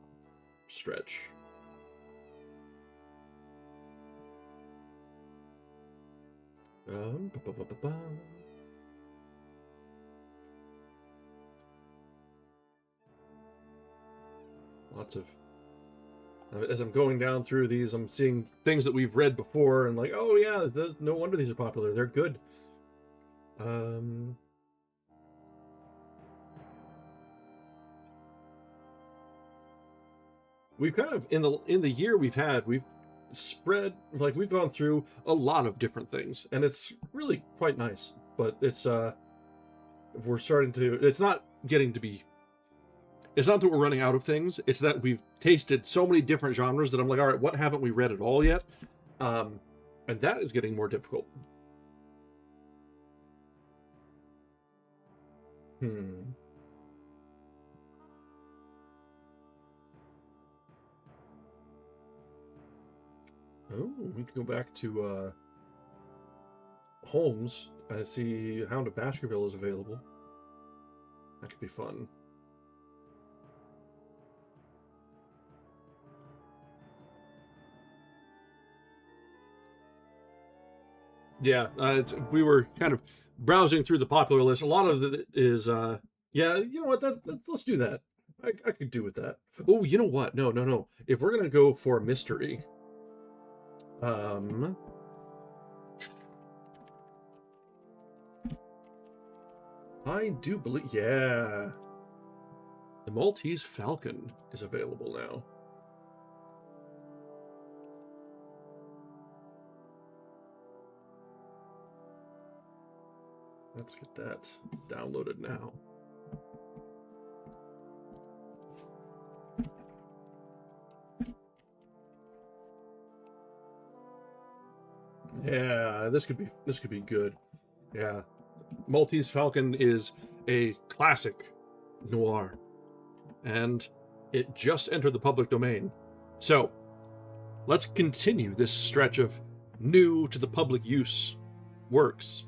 stretch. Ba, ba, ba, ba, ba. Lots of... As I'm going down through these, I'm seeing things that we've read before, and like, oh yeah, no wonder these are popular. They're good. We've kind of in the year we've spread, like, we've gone through a lot of different things, and it's really quite nice. But it's we're starting to. It's not getting to be. It's not that we're running out of things. It's that we've tasted so many different genres that I'm like, all right, what haven't we read at all yet? And that is getting more difficult. Oh, we can go back to Holmes. I see Hound of Baskerville is available. That could be fun. Yeah, we were kind of browsing through the popular list. A lot of it is, yeah, you know what? Let's do that. I could do with that. Oh, you know what? No. If we're gonna go for a mystery, I do believe, yeah, the Maltese Falcon is available now. Let's get that downloaded now. Yeah, this could be good. Yeah. Maltese Falcon is a classic noir, and it just entered the public domain. So, let's continue this stretch of new to the public use works,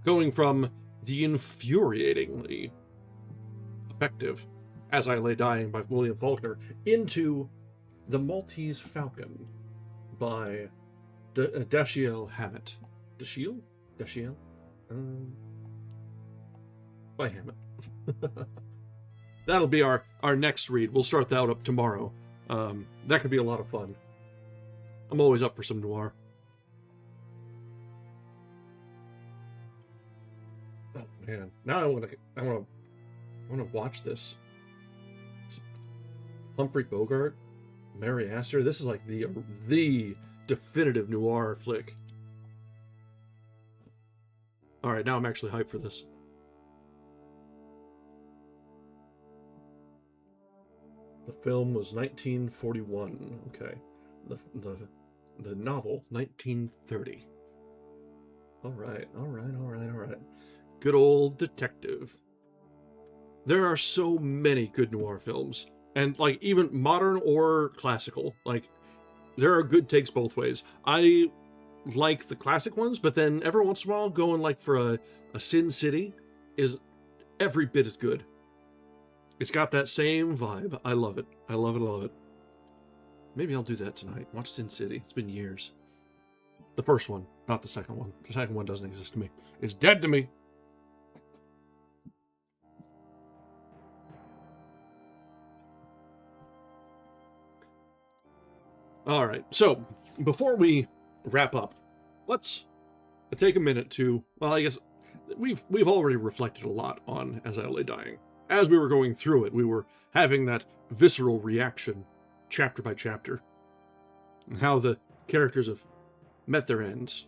going from the infuriatingly effective As I Lay Dying by William Faulkner into The Maltese Falcon by Dashiell Hammett. Dashiell? By Hammett. That'll be our next read. We'll start that up tomorrow. That could be a lot of fun. I'm always up for some noir. Oh man, now I want to watch this. Humphrey Bogart, Mary Astor. This is like the definitive noir flick. All right, now I'm actually hyped for this. The film was 1941. Okay, the novel 1930. All right. Good old detective. There are so many good noir films, and like even modern or classical. Like there are good takes both ways. I like the classic ones, but then every once in a while going like for a Sin City is every bit as good. It's got that same vibe. I love it. I love it. Maybe I'll do that tonight. Watch Sin City. It's been years. The first one, not the second one. The second one doesn't exist to me. It's dead to me. All right. So before we wrap up, let's take a minute to, well, I guess we've already reflected a lot on As I Lay Dying. As we were going through it, we were having that visceral reaction, chapter by chapter, and how the characters have met their ends,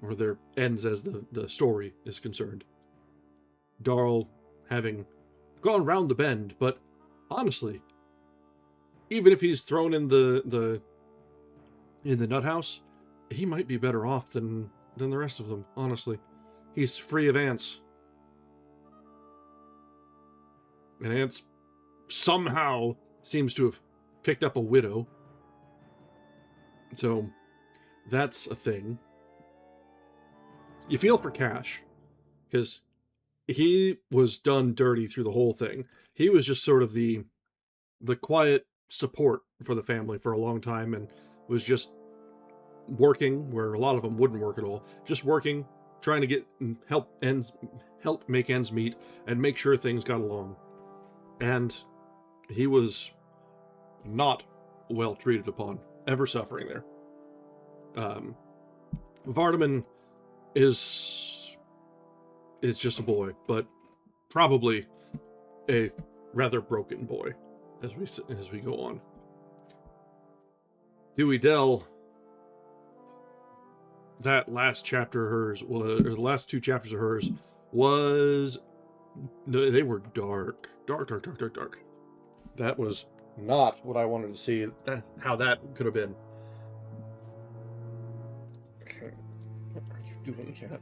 or their ends as the story is concerned. Darl having gone round the bend, but honestly, even if he's thrown in the nut house, he might be better off than the rest of them, honestly. He's free of ants. And Ants somehow seems to have picked up a widow. So that's a thing. You feel for Cash, because he was done dirty through the whole thing. He was just sort of the quiet support for the family for a long time, and was just working where a lot of them wouldn't work at all. Just working, trying to get help make ends meet, and make sure things got along. And he was not well treated upon, ever suffering there. Vardaman is just a boy, but probably a rather broken boy as we go on. Dewey Dell, that last chapter of hers was, or the last two chapters of hers was, they were dark. That was not what I wanted to see, how that could have been. What are you doing, cat?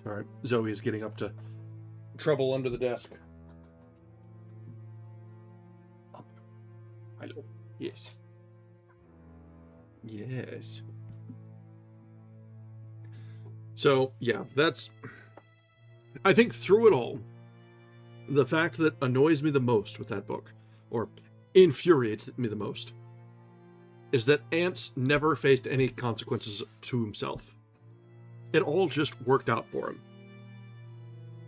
Alright, Zoe's getting up to trouble under the desk. Up. Hello. Yes. Yes. So, yeah, that's... I think through it all, the fact that annoys me the most with that book, or infuriates me the most, is that Ants never faced any consequences to himself. It all just worked out for him.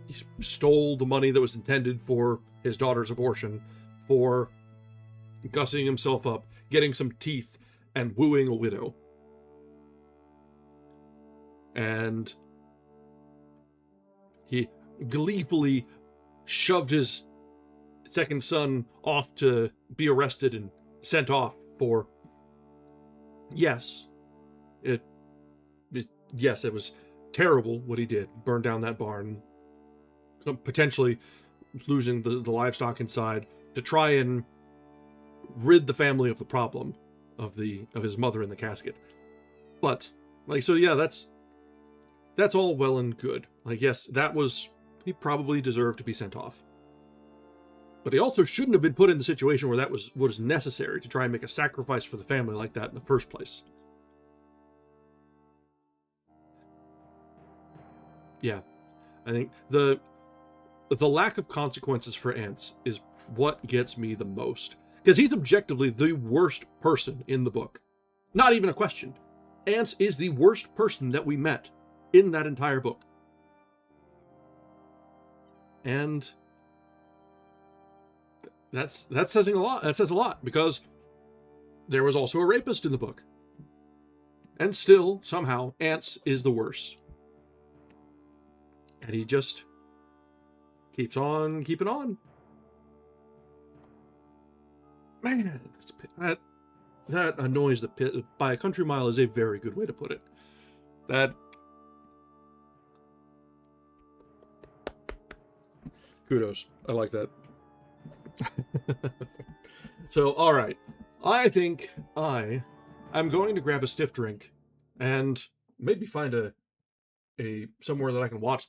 He stole the money that was intended for his daughter's abortion, for gussing himself up, getting some teeth, and wooing a widow. And he gleefully shoved his second son off to be arrested and sent off for... Yes, it was terrible what he did. Burned down that barn, potentially losing the livestock inside, to try and rid the family of the problem of his mother in the casket. But, like, so yeah, that's all well and good. Like, yes, he probably deserved to be sent off. But he also shouldn't have been put in the situation where that was what was necessary to try and make a sacrifice for the family like that in the first place. Yeah, I think the lack of consequences for Ants is what gets me the most. Because he's objectively the worst person in the book. Not even a question. Ants is the worst person that we met in that entire book. And that says a lot. That says a lot, because there was also a rapist in the book. And still, somehow, Ants is the worst. And he just keeps on keeping on. Man, that annoys the pit. By a country mile is a very good way to put it. That... Kudos. I like that. So, alright. I think I'm going to grab a stiff drink and maybe find a somewhere that I can watch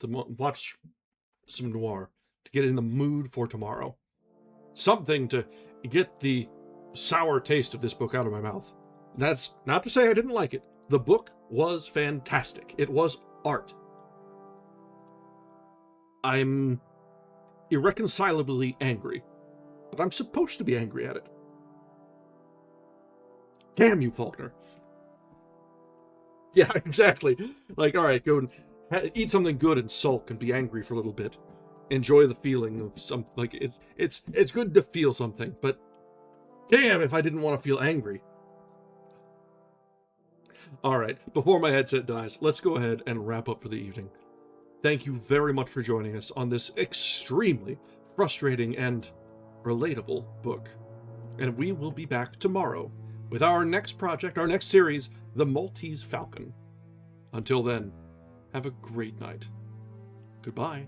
some noir to get in the mood for tomorrow. Something to get the sour taste of this book out of my mouth. That's not to say I didn't like it. The book was fantastic. It was art. I'm irreconcilably angry, but I'm supposed to be angry at it. Damn you, Faulkner. Yeah, exactly. Like, all right, go and eat something good and sulk and be angry for a little bit. Enjoy the feeling of some, like, it's good to feel something, but damn if I didn't want to feel angry. All right, before my headset dies, let's go ahead and wrap up for the evening. Thank you very much for joining us on this extremely frustrating and relatable book. And we will be back tomorrow with our next project, our next series, The Maltese Falcon. Until then, have a great night. Goodbye.